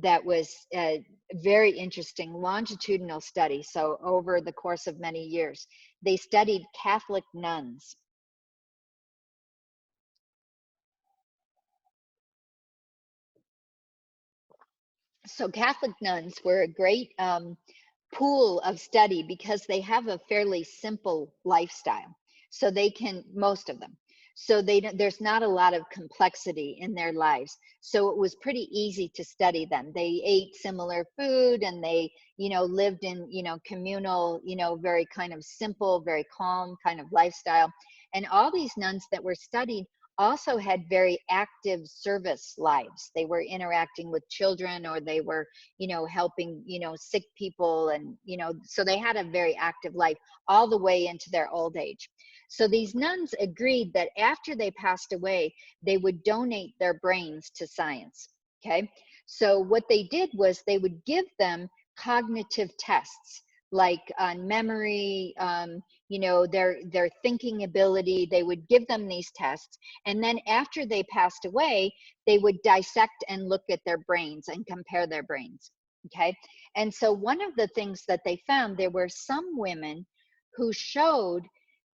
that was a very interesting longitudinal study. So over the course of many years, they studied Catholic nuns. So Catholic nuns were a great pool of study because they have a fairly simple lifestyle. So they can, most of them, so there's not a lot of complexity in their lives. So it was pretty easy to study them. They ate similar food, and they, you know, lived in, you know, communal, you know, very kind of simple, very calm kind of lifestyle. And all these nuns that were studied also had very active service lives. They were interacting with children, or they were, you know, helping, you know, sick people, and, you know, so they had a very active life all the way into their old age. So these nuns agreed that after they passed away, they would donate their brains to science, okay? So what they did was they would give them cognitive tests, like on memory, you know, their thinking ability. They would give them these tests, and then after they passed away, they would dissect and look at their brains and compare their brains, okay? And so one of the things that they found, there were some women who showed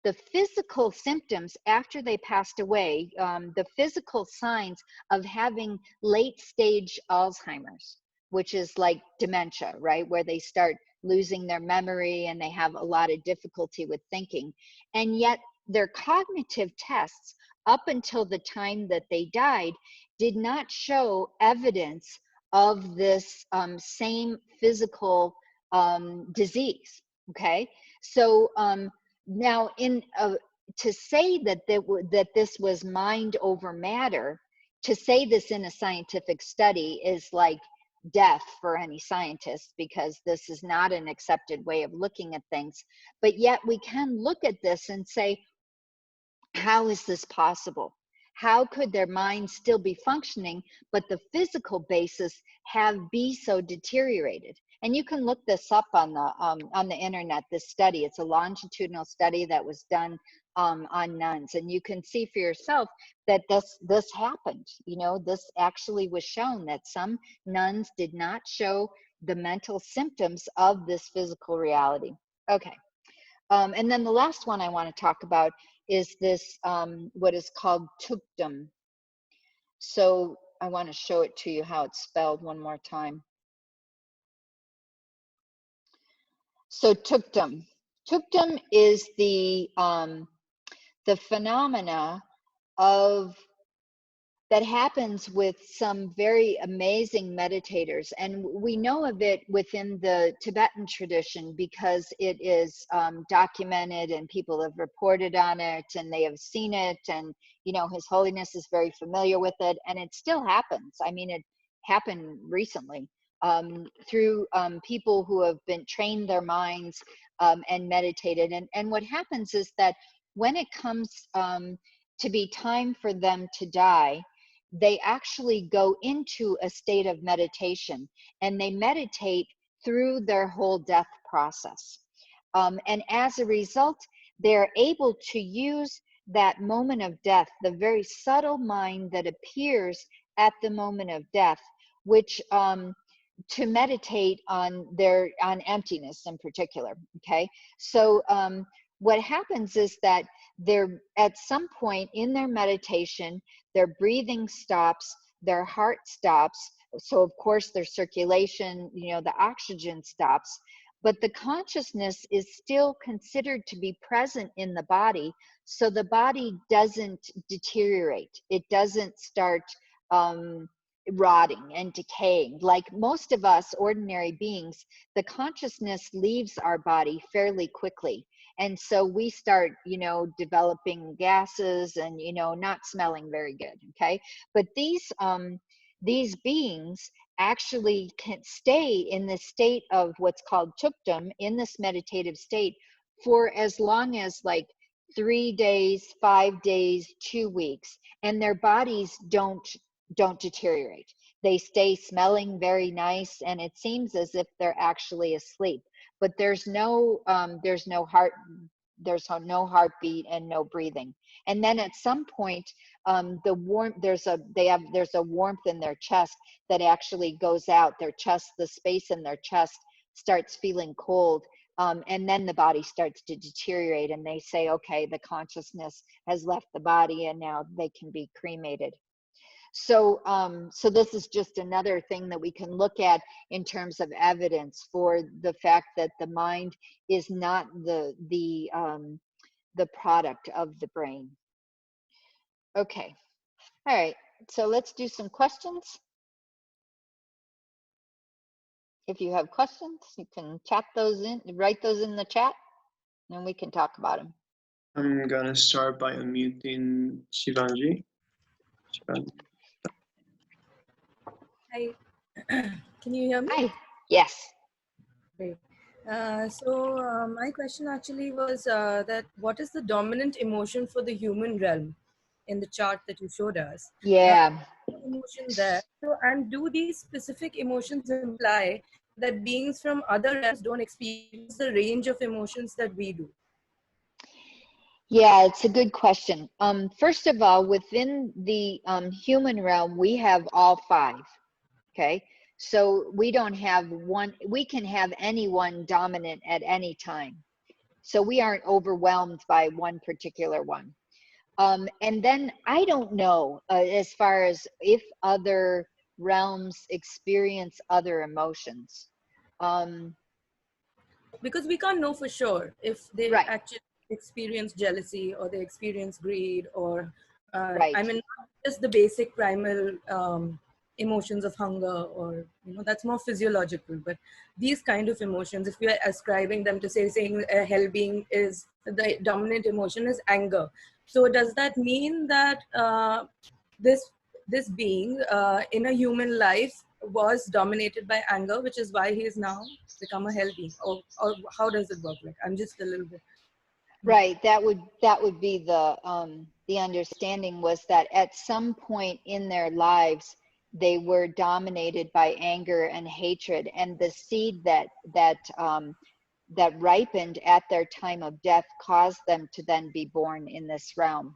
the physical symptoms after they passed away, the physical signs of having late stage Alzheimer's, which is like dementia, right? Where they start losing their memory and they have a lot of difficulty with thinking. And yet their cognitive tests up until the time that they died did not show evidence of this same physical disease, okay? So now to say that this was mind over matter, to say this in a scientific study is like death for any scientist, because this is not an accepted way of looking at things. But yet we can look at this and say, how is this possible? how could their minds still be functioning, but the physical basis be so deteriorated? And you can look this up on the internet, this study. It's a longitudinal study that was done on nuns. And you can see for yourself that this happened. You know, this actually was shown that some nuns did not show the mental symptoms of this physical reality. Okay. And then the last one I want to talk about is this, what is called tukdam. So I want to show it to you how it's spelled one more time. So tukdam. Tukdam is the phenomena that happens with some very amazing meditators. And we know of it within the Tibetan tradition because it is documented and people have reported on it and they have seen it. And, you know, His Holiness is very familiar with it, and it still happens. I mean, it happened recently through people who have been trained their minds and meditated. And what happens is that when it comes to be time for them to die, they actually go into a state of meditation, and they meditate through their whole death process. And as a result, they're able to use that moment of death, the very subtle mind that appears at the moment of death, which to meditate on emptiness in particular. Okay, so what happens is that they're at some point in their meditation, their breathing stops, their heart stops, so of course their circulation, you know, the oxygen stops, but the consciousness is still considered to be present in the body, so the body doesn't deteriorate, it doesn't start rotting and decaying. Like most of us ordinary beings, the consciousness leaves our body fairly quickly. And so we start, you know, developing gases and, you know, not smelling very good. Okay. But these beings actually can stay in the state of what's called tukdam, in this meditative state, for as long as like 3 days, 5 days, 2 weeks, and their bodies don't deteriorate. They stay smelling very nice, and it seems as if they're actually asleep. But there's no heartbeat and no breathing. And then at some point, there's a warmth in their chest that actually goes out. Their chest, the space in their chest starts feeling cold. And then the body starts to deteriorate, and they say, okay, the consciousness has left the body and now they can be cremated. So, so this is just another thing that we can look at in terms of evidence for the fact that the mind is not the product of the brain. Okay, all right. So let's do some questions. If you have questions, you can chat those in, write those in the chat, and we can talk about them. I'm gonna start by unmuting Shivanji. Hi, can you hear me? Hi. Yes. Great. My question actually was that what is the dominant emotion for the human realm in the chart that you showed us? Yeah. Emotion there. So, and do these specific emotions imply that beings from other realms don't experience the range of emotions that we do? Yeah, it's a good question. First of all, within the human realm, we have all 5. Okay, so we don't have one. We can have any one dominant at any time. So we aren't overwhelmed by one particular one. And then I don't know as far as if other realms experience other emotions. Because we can't know for sure if they Right. actually experience jealousy or they experience greed or Right. I mean, not just the basic primal emotions of hunger, or you know, that's more physiological, but these kind of emotions, if we are ascribing them to saying a hell being is the dominant emotion is anger, so does that mean that this being in a human life was dominated by anger, which is why he is now become a hell being, or how does it work? Like, I'm just a little bit Right, that would be the the understanding was that at some point in their lives, they were dominated by anger and hatred, and the seed that ripened at their time of death caused them to then be born in this realm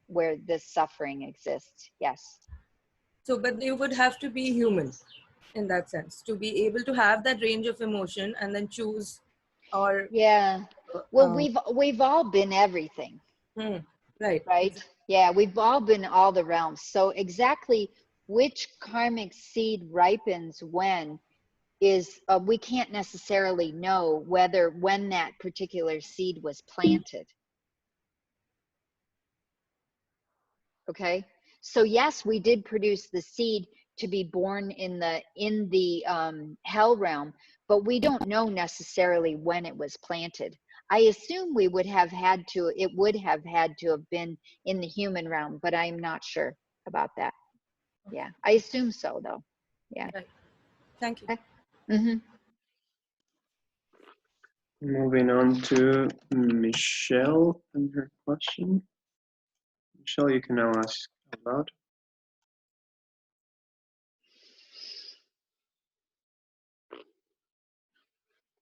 where this suffering exists. Yes. So, but you would have to be human in that sense to be able to have that range of emotion and then choose, or Yeah. Well, we've all been everything. Right. Right? Yeah, we've all been all the realms. So exactly which karmic seed ripens when is we can't necessarily know when that particular seed was planted. Okay, so yes, we did produce the seed to be born in the hell realm, but we don't know necessarily when it was planted. I assume it would have had to have been in the human realm, but I'm not sure about that. Yeah, I assume so though. Yeah. Right. Thank you. Okay. Mm-hmm. Moving on to Michelle and her question. Michelle, you can now ask aloud.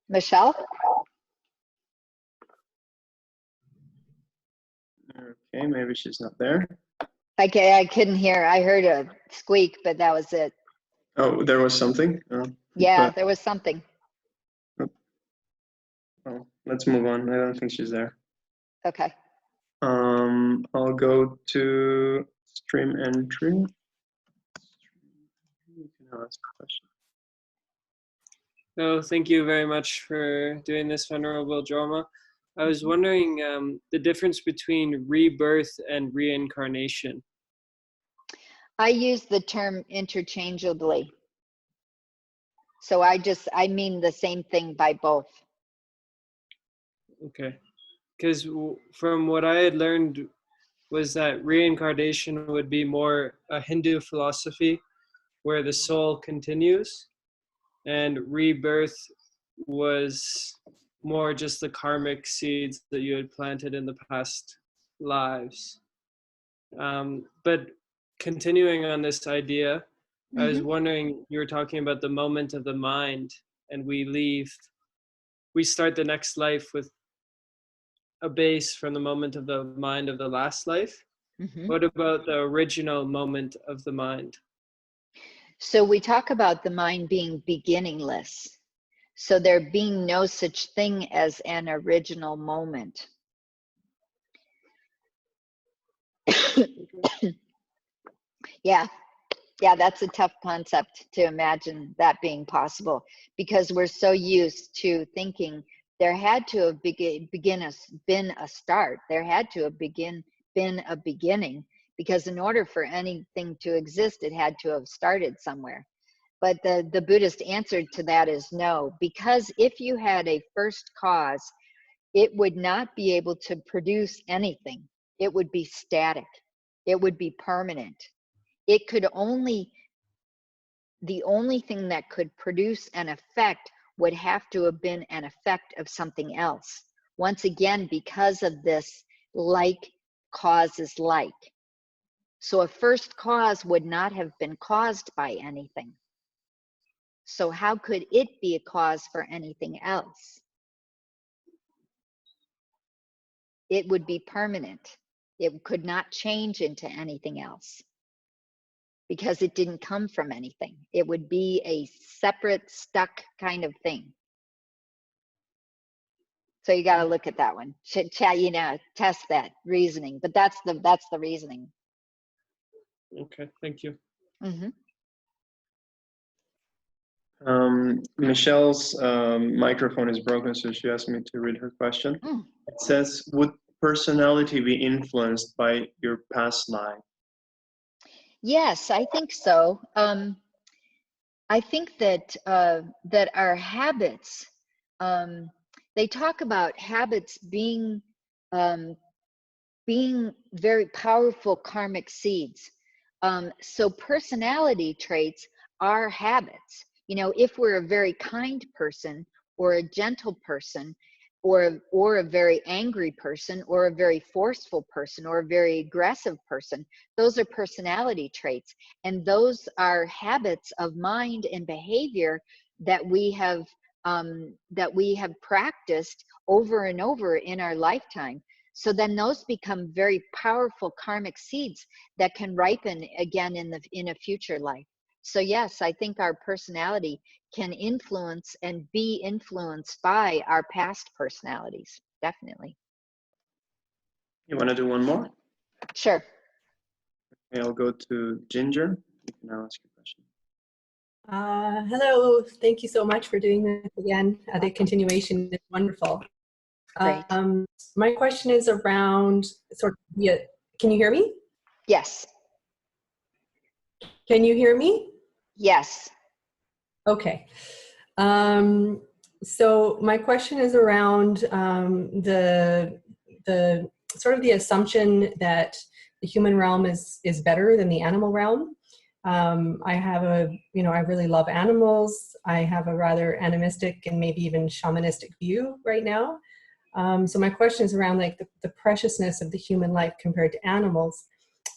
Michelle? Okay, maybe she's not there. I couldn't hear. I heard a squeak, but that was it. Oh, there was something. Yeah, But, there was something. well, let's move on. I don't think she's there. Okay. I'll go to stream entry. You can ask a question. Oh, thank you very much for doing this, Venerable Drolma. I was wondering the difference between rebirth and reincarnation. I use the term interchangeably. So I mean the same thing by both. Okay. Because from what I had learned was that reincarnation would be more a Hindu philosophy where the soul continues, and rebirth was more just the karmic seeds that you had planted in the past lives. But continuing on this idea, I was wondering, you were talking about the moment of the mind, and we start the next life with a base from the moment of the mind of the last life. What about the original moment of the mind? So we talk about the mind being beginningless. So there being no such thing as an original moment. Yeah, that's a tough concept to imagine that being possible, because we're so used to thinking there had to have been a start. There had to have been a beginning, because in order for anything to exist, it had to have started somewhere. But the Buddhist answer to that is no, because if you had a first cause, it would not be able to produce anything. It would be static. It would be permanent. It could the only thing that could produce an effect would have to have been an effect of something else. Once again, because of this like causes like. So a first cause would not have been caused by anything. So how could it be a cause for anything else? It would be permanent. It could not change into anything else, because it didn't come from anything. It would be a separate, stuck kind of thing. So you got to look at that one. Test that reasoning. But that's the reasoning. Okay, thank you. Michelle's microphone is broken, so she asked me to read her question. It says, would personality be influenced by your past life? Yes, I think so. I think that that our habits, they talk about habits being very powerful karmic seeds. So personality traits are habits. If we're a very kind person or a gentle person, or a very angry person, or a very forceful person, or a very aggressive person. Those are personality traits, and those are habits of mind and behavior that we have practiced over and over in our lifetime. So then those become very powerful karmic seeds that can ripen again in a future life. So yes, I think our personality can influence and be influenced by our past personalities. Definitely. You want to do one more? Sure. Okay, I'll go to Ginger. You can now ask your question. Hello, thank you so much for doing this again. The continuation is wonderful. Great. My question is around can you hear me? Yes. Can you hear me? Yes. Okay. So my question is around the sort of the assumption that the human realm is better than the animal realm. I really love animals. I have a rather animistic and maybe even shamanistic view right now. So my question is around like the preciousness of the human life compared to animals,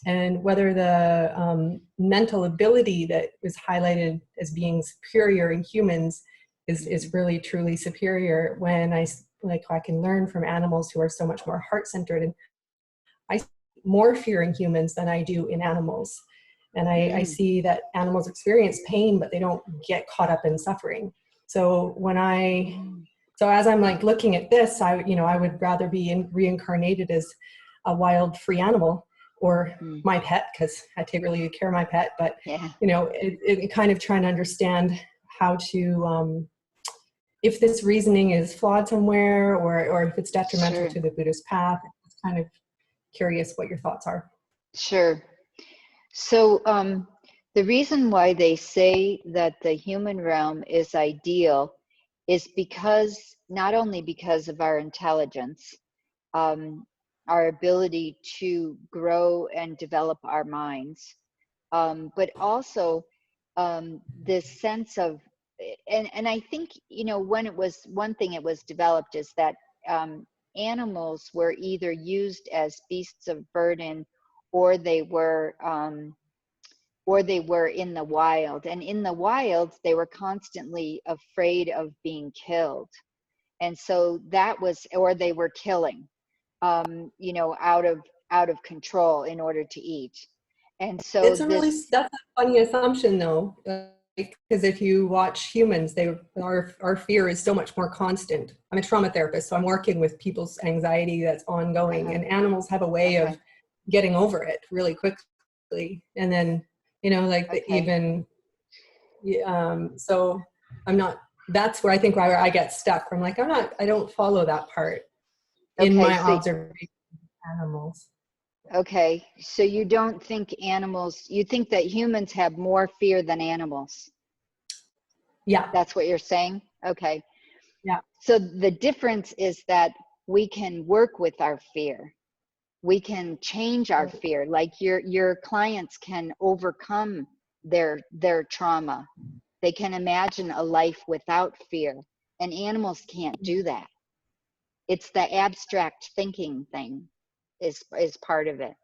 and whether the mental ability that is highlighted as being superior in humans is really truly superior when I can learn from animals who are so much more heart-centered. And I see more fear in humans than I do in animals. And I see that animals experience pain, but they don't get caught up in suffering. So as I'm like looking at this, I would rather be reincarnated as a wild free animal, or my pet, because I take really good care of my pet. But it kind of trying to understand how to, if this reasoning is flawed somewhere, or if it's detrimental to the Buddhist path. I'm just kind of curious what your thoughts are. Sure. So the reason why they say that the human realm is ideal is because, not only because of our intelligence, our ability to grow and develop our minds, but also this sense of, and I think, when one thing it was developed is that animals were either used as beasts of burden, or they were in the wild, and in the wild they were constantly afraid of being killed, and so that was, or they were killing out of control in order to eat. And so that's a funny assumption though, because if you watch humans, our fear is so much more constant. I'm a trauma therapist, so I'm working with people's anxiety that's ongoing, and animals have a way of getting over it really quickly. And then so I'm not, that's where I think where I get stuck. I'm like, I don't follow that part in my observation of animals. Okay, so you don't think you think that humans have more fear than animals? Yeah. That's what you're saying? Okay. Yeah. So the difference is that we can work with our fear. We can change our fear. Like your clients can overcome their trauma. They can imagine a life without fear, and animals can't do that. It's the abstract thinking thing is part of it.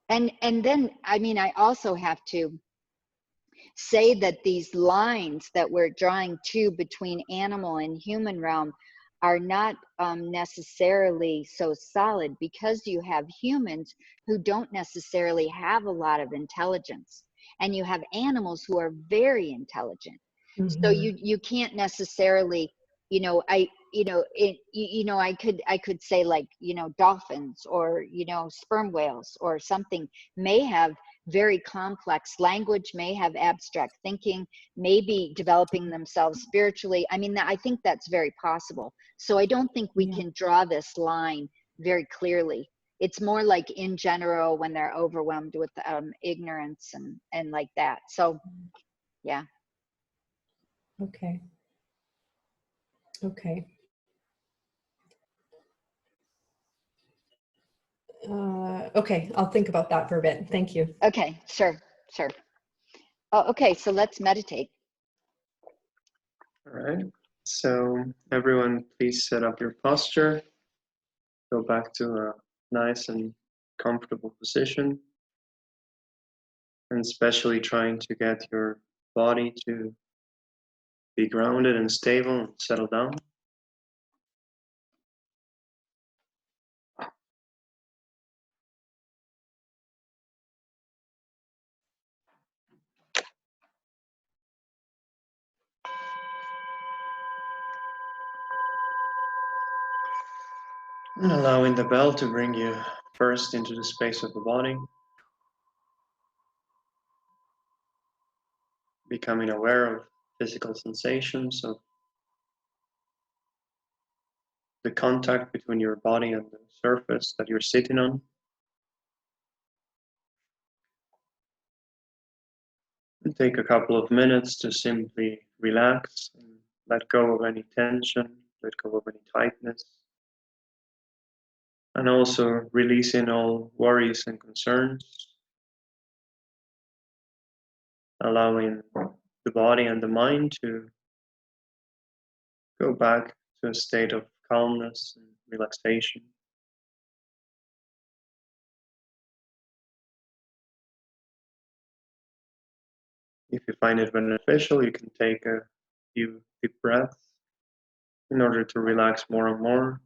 And then, I also have to say that these lines that we're drawing between animal and human realm are not necessarily so solid, because you have humans who don't necessarily have a lot of intelligence, and you have animals who are very intelligent. So you can't necessarily, I could say, like, dolphins, or sperm whales or something may have very complex language, may have abstract thinking, maybe developing themselves spiritually. I think that's very possible. So I don't think we can draw this line very clearly. It's more like in general when they're overwhelmed with ignorance and like that. So yeah. Okay. Okay, I'll think about that for a bit. Thank you. Okay, sure. Oh, okay, so let's meditate. All right. So everyone, please set up your posture. Go back to a nice and comfortable position. And especially trying to get your body to be grounded and stable and settle down. And allowing the bell to bring you first into the space of the body. Becoming aware of physical sensations, of the contact between your body and the surface that you're sitting on. And take a couple of minutes to simply relax and let go of any tension, let go of any tightness. And also releasing all worries and concerns, allowing the body and the mind to go back to a state of calmness and relaxation. If you find it beneficial, you can take a few deep breaths in order to relax more and more.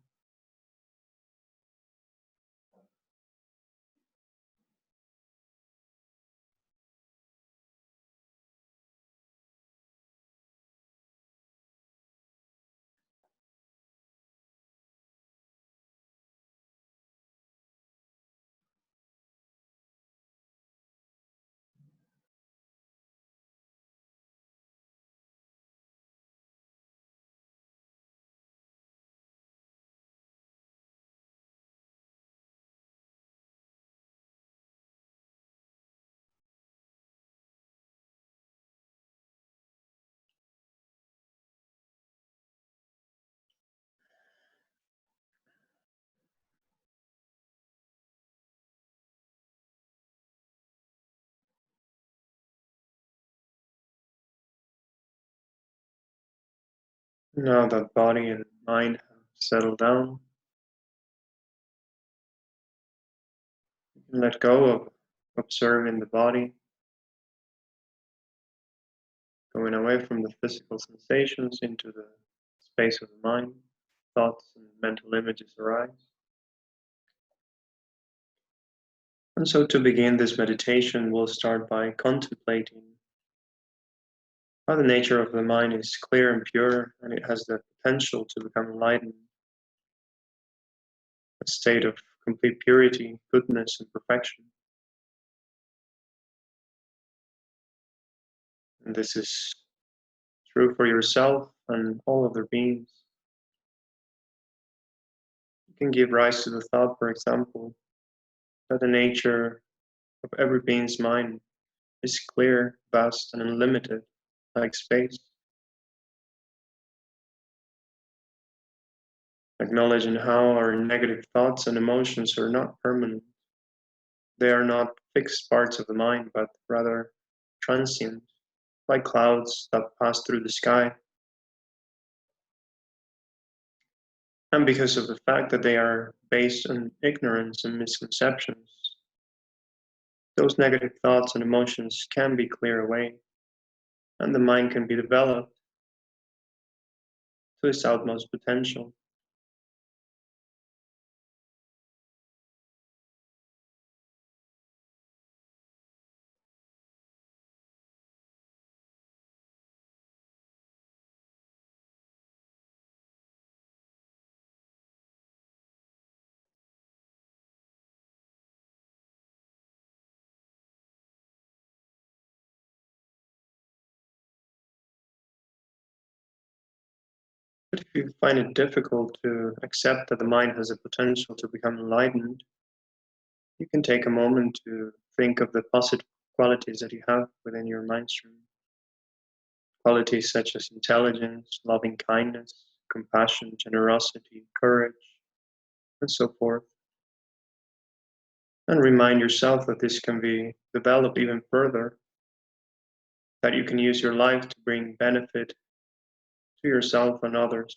Now that body and mind have settled down, you can let go of observing the body, going away from the physical sensations into the space of the mind. Thoughts and mental images arise. And so to begin this meditation, we'll start by contemplating how the nature of the mind is clear and pure, and it has the potential to become enlightened, a state of complete purity, goodness, and perfection. And this is true for yourself and all other beings. You can give rise to the thought, for example, that the nature of every being's mind is clear, vast, and unlimited, like space. Acknowledging how our negative thoughts and emotions are not permanent. They are not fixed parts of the mind, but rather transient, like clouds that pass through the sky. And because of the fact that they are based on ignorance and misconceptions, those negative thoughts and emotions can be cleared away, and the mind can be developed to its utmost potential. But if you find it difficult to accept that the mind has a potential to become enlightened, you can take a moment to think of the positive qualities that you have within your mind stream. Qualities such as intelligence, loving kindness, compassion, generosity, courage, and so forth. And remind yourself that this can be developed even further, that you can use your life to bring benefit to to yourself and others.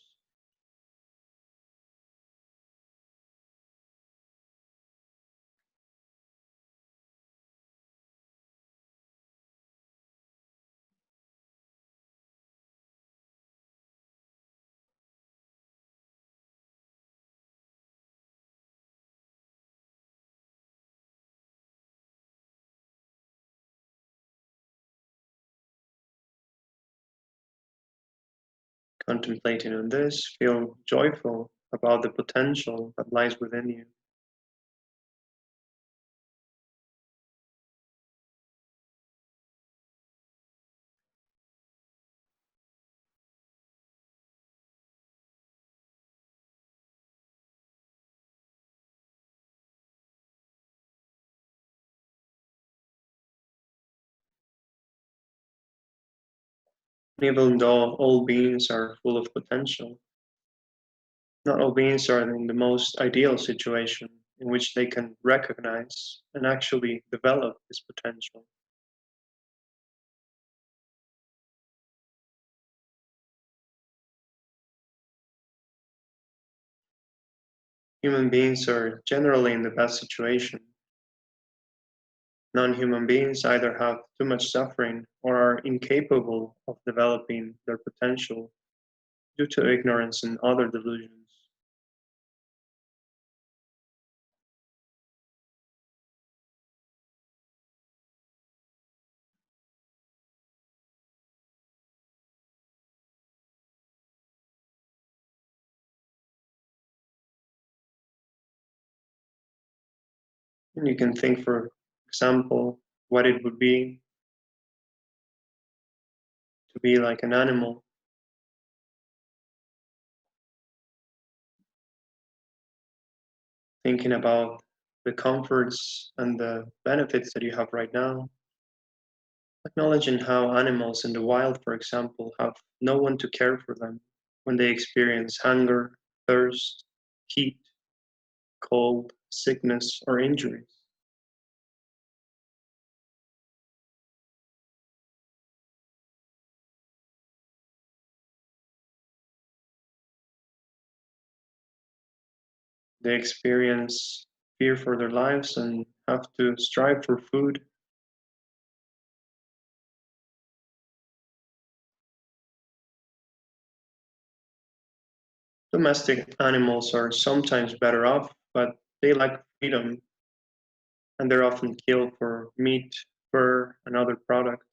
Contemplating on this, feel joyful about the potential that lies within you. Even though all beings are full of potential, not all beings are in the most ideal situation in which they can recognize and actually develop this potential. Human beings are generally in the best situation. Non-human beings either have too much suffering or are incapable of developing their potential due to ignorance and other delusions. And you can think, for example, what it would be to be like an animal. Thinking about the comforts and the benefits that you have right now. Acknowledging how animals in the wild, for example, have no one to care for them when they experience hunger, thirst, heat, cold, sickness, or injuries. They experience fear for their lives and have to strive for food. Domestic animals are sometimes better off, but they lack freedom and they're often killed for meat, fur, and other products.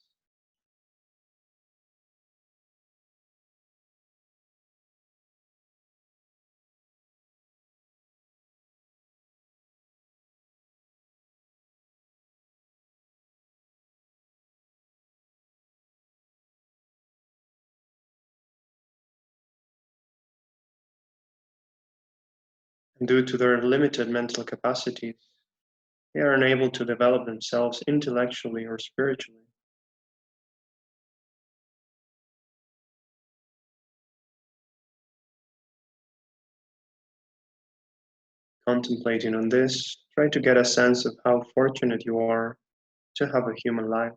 And due to their limited mental capacities, they are unable to develop themselves intellectually or spiritually. Contemplating on this, try to get a sense of how fortunate you are to have a human life.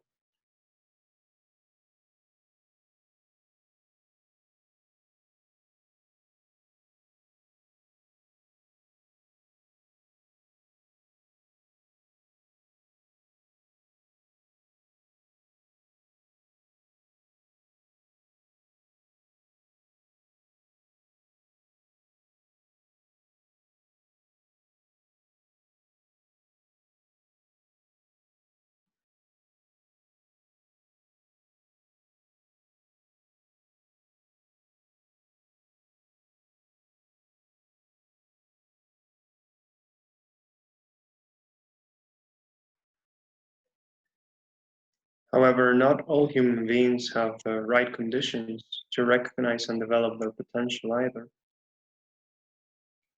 However, not all human beings have the right conditions to recognize and develop their potential either.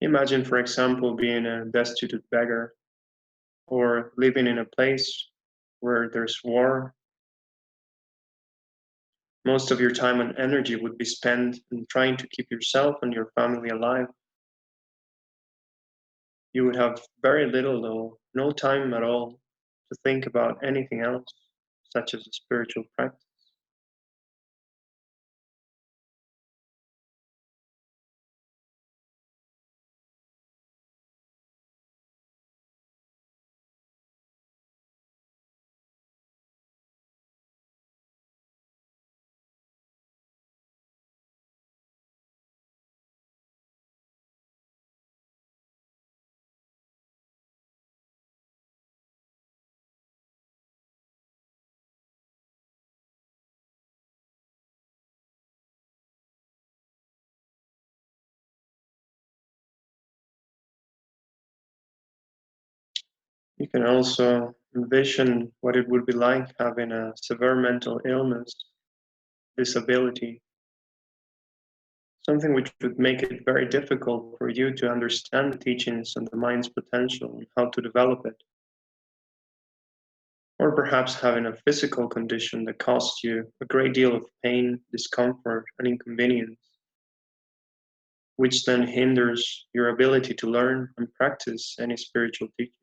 Imagine, for example, being a destitute beggar or living in a place where there's war. Most of your time and energy would be spent in trying to keep yourself and your family alive. You would have very little or no time at all to think about anything else, such as a spiritual practice. You can also envision what it would be like having a severe mental illness, disability, something which would make it very difficult for you to understand the teachings and the mind's potential and how to develop it. Or perhaps having a physical condition that costs you a great deal of pain, discomfort, and inconvenience, which then hinders your ability to learn and practice any spiritual teachings.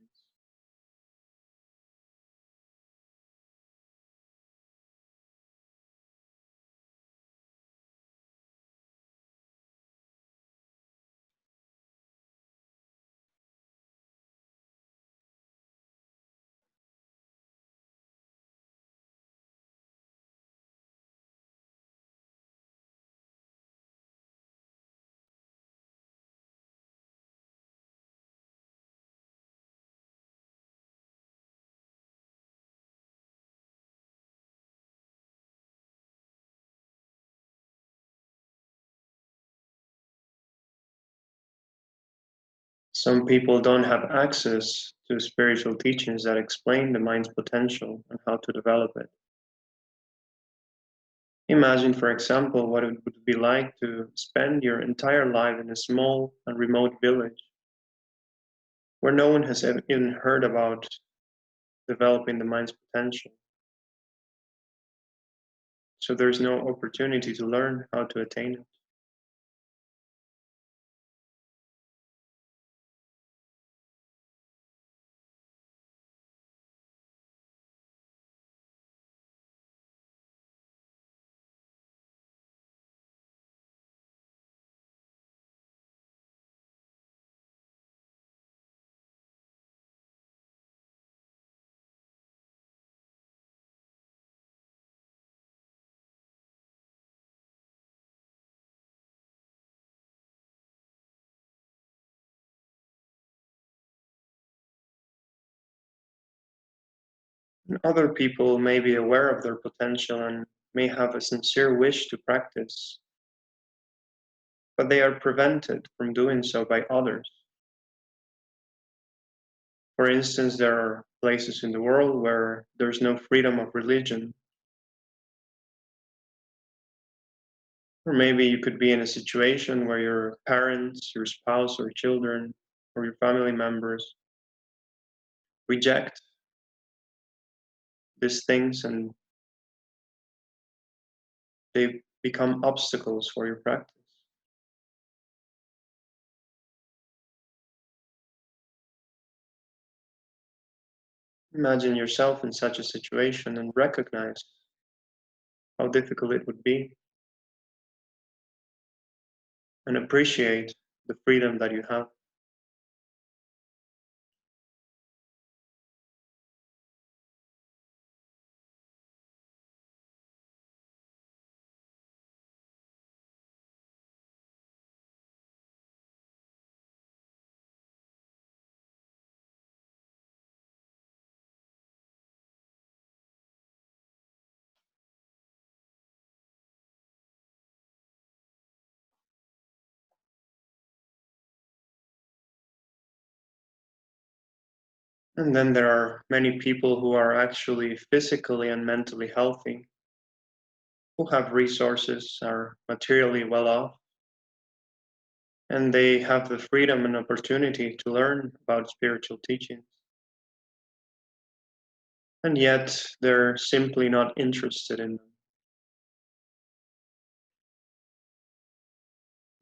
Some people don't have access to spiritual teachings that explain the mind's potential and how to develop it. Imagine, for example, what it would be like to spend your entire life in a small and remote village where no one has even heard about developing the mind's potential. So there's no opportunity to learn how to attain it. And other people may be aware of their potential and may have a sincere wish to practice, but they are prevented from doing so by others. For instance, there are places in the world where there's no freedom of religion. Or maybe you could be in a situation where your parents, your spouse or children, or your family members reject these things and they become obstacles for your practice. Imagine yourself in such a situation and recognize how difficult it would be and appreciate the freedom that you have. And then there are many people who are actually physically and mentally healthy, who have resources, are materially well off, and they have the freedom and opportunity to learn about spiritual teachings. And yet they're simply not interested in them.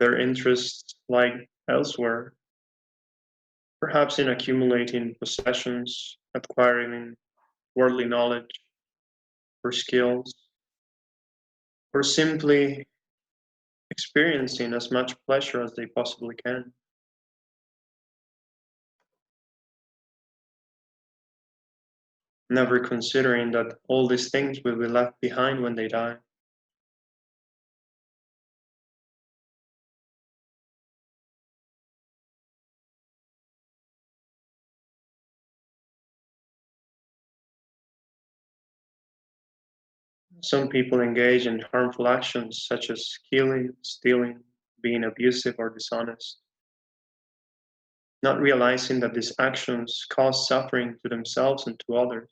Their interests lie elsewhere, perhaps in accumulating possessions, acquiring worldly knowledge or skills, or simply experiencing as much pleasure as they possibly can. Never considering that all these things will be left behind when they die. Some people engage in harmful actions such as killing, stealing, being abusive or dishonest. not realizing that these actions cause suffering to themselves and to others,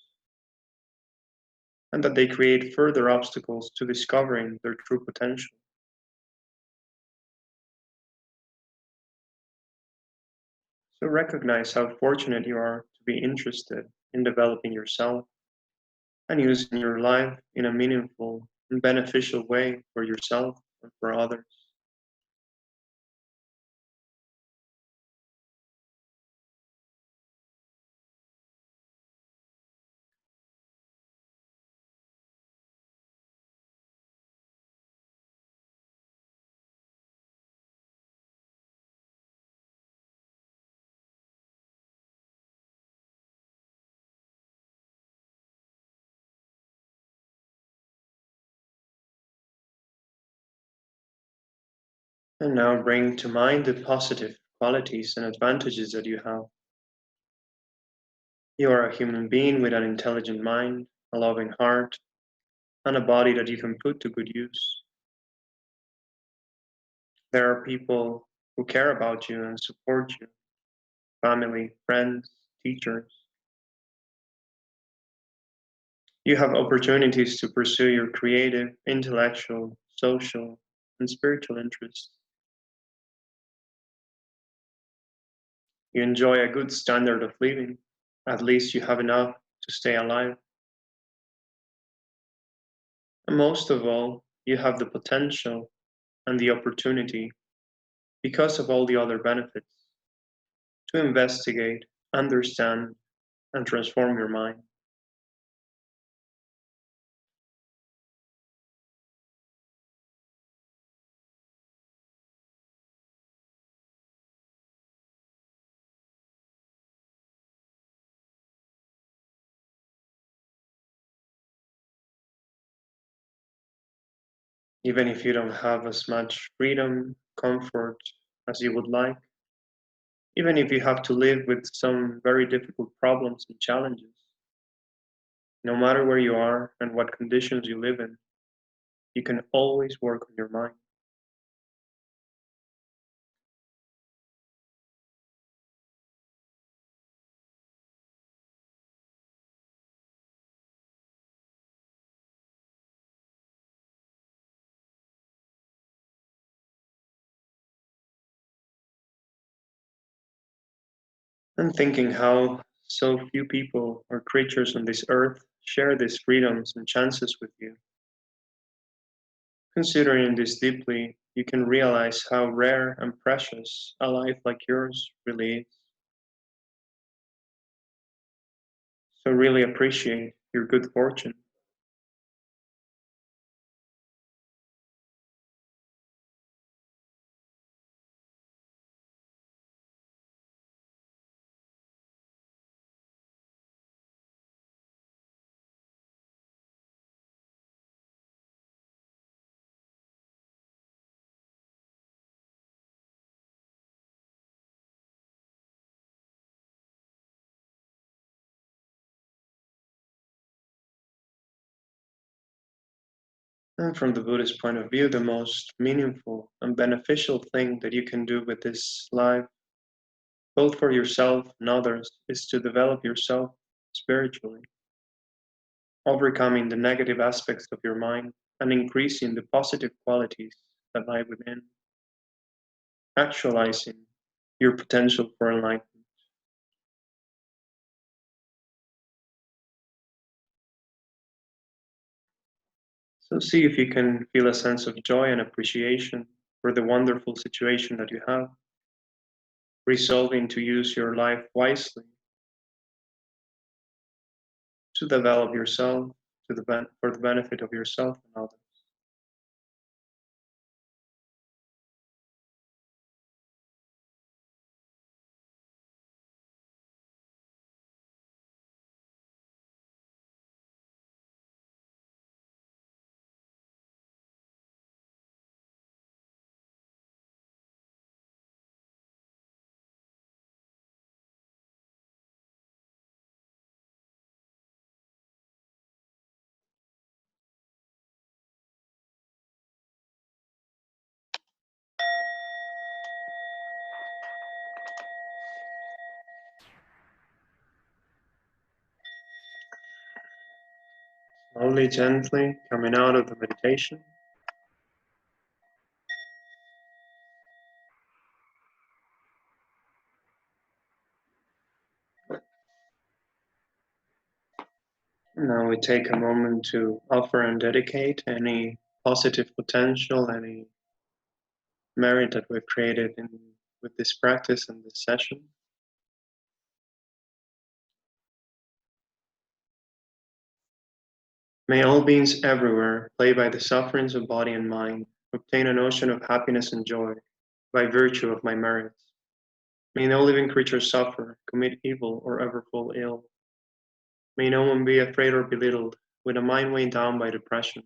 and that they create further obstacles to discovering their true potential. So recognize how fortunate you are to be interested in developing yourself and using your life in a meaningful and beneficial way for yourself and for others. And now bring to mind the positive qualities and advantages that you have. You are a human being with an intelligent mind, a loving heart, and a body that you can put to good use. There are people who care about you and support you, family, friends, teachers. You have opportunities to pursue your creative, intellectual, social, and spiritual interests. You enjoy a good standard of living. At least you have enough to stay alive. And most of all, you have the potential and the opportunity, because of all the other benefits, to investigate, understand, and transform your mind. Even if you don't have as much freedom, comfort as you would like, even if you have to live with some very difficult problems and challenges, no matter where you are and what conditions you live in, you can always work on your mind. And thinking how so few people or creatures on this earth share these freedoms and chances with you. Considering this deeply, you can realize how rare and precious a life like yours really is. So really appreciate your good fortune. And from the Buddhist point of view, the most meaningful and beneficial thing that you can do with this life, both for yourself and others, is to develop yourself spiritually, overcoming the negative aspects of your mind and increasing the positive qualities that lie within, actualizing your potential for enlightenment. So see if you can feel a sense of joy and appreciation for the wonderful situation that you have, resolving to use your life wisely to develop yourself for the benefit of yourself and others. Slowly, gently coming out of the meditation. Now we take a moment to offer and dedicate any positive potential, any merit that we've created with this practice and this session. May all beings everywhere, plagued by the sufferings of body and mind, obtain an ocean of happiness and joy by virtue of my merits. May no living creature suffer, commit evil, or ever fall ill. May no one be afraid or belittled, with a mind weighed down by depression.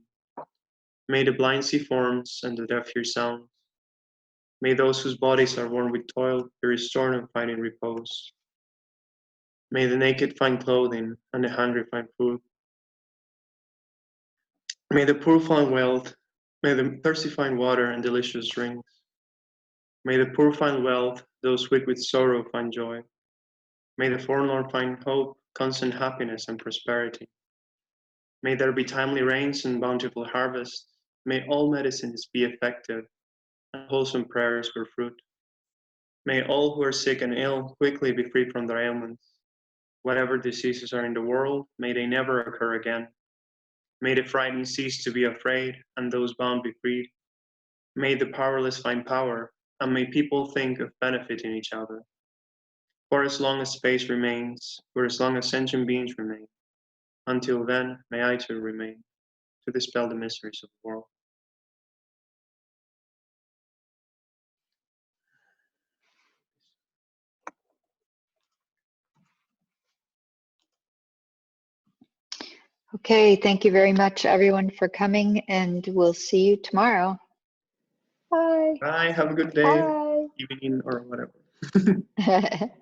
May the blind see forms and the deaf hear sounds. May those whose bodies are worn with toil be restored and find in repose. May the naked find clothing and the hungry find food. May the poor find wealth. May the thirsty find water and delicious drinks. May the poor find wealth, those weak with sorrow find joy. May the forlorn find hope, constant happiness, and prosperity. May there be timely rains and bountiful harvests. May all medicines be effective, and wholesome prayers bear fruit. May all who are sick and ill quickly be free from their ailments. Whatever diseases are in the world, may they never occur again. May the frightened cease to be afraid, and those bound be freed. May the powerless find power, and may people think of benefiting each other. For as long as space remains, for as long as sentient beings remain, until then, may I too remain, to dispel the mysteries of the world. Okay, thank you very much, everyone, for coming, and we'll see you tomorrow. Bye. Bye, have a good day, Bye. evening, or whatever.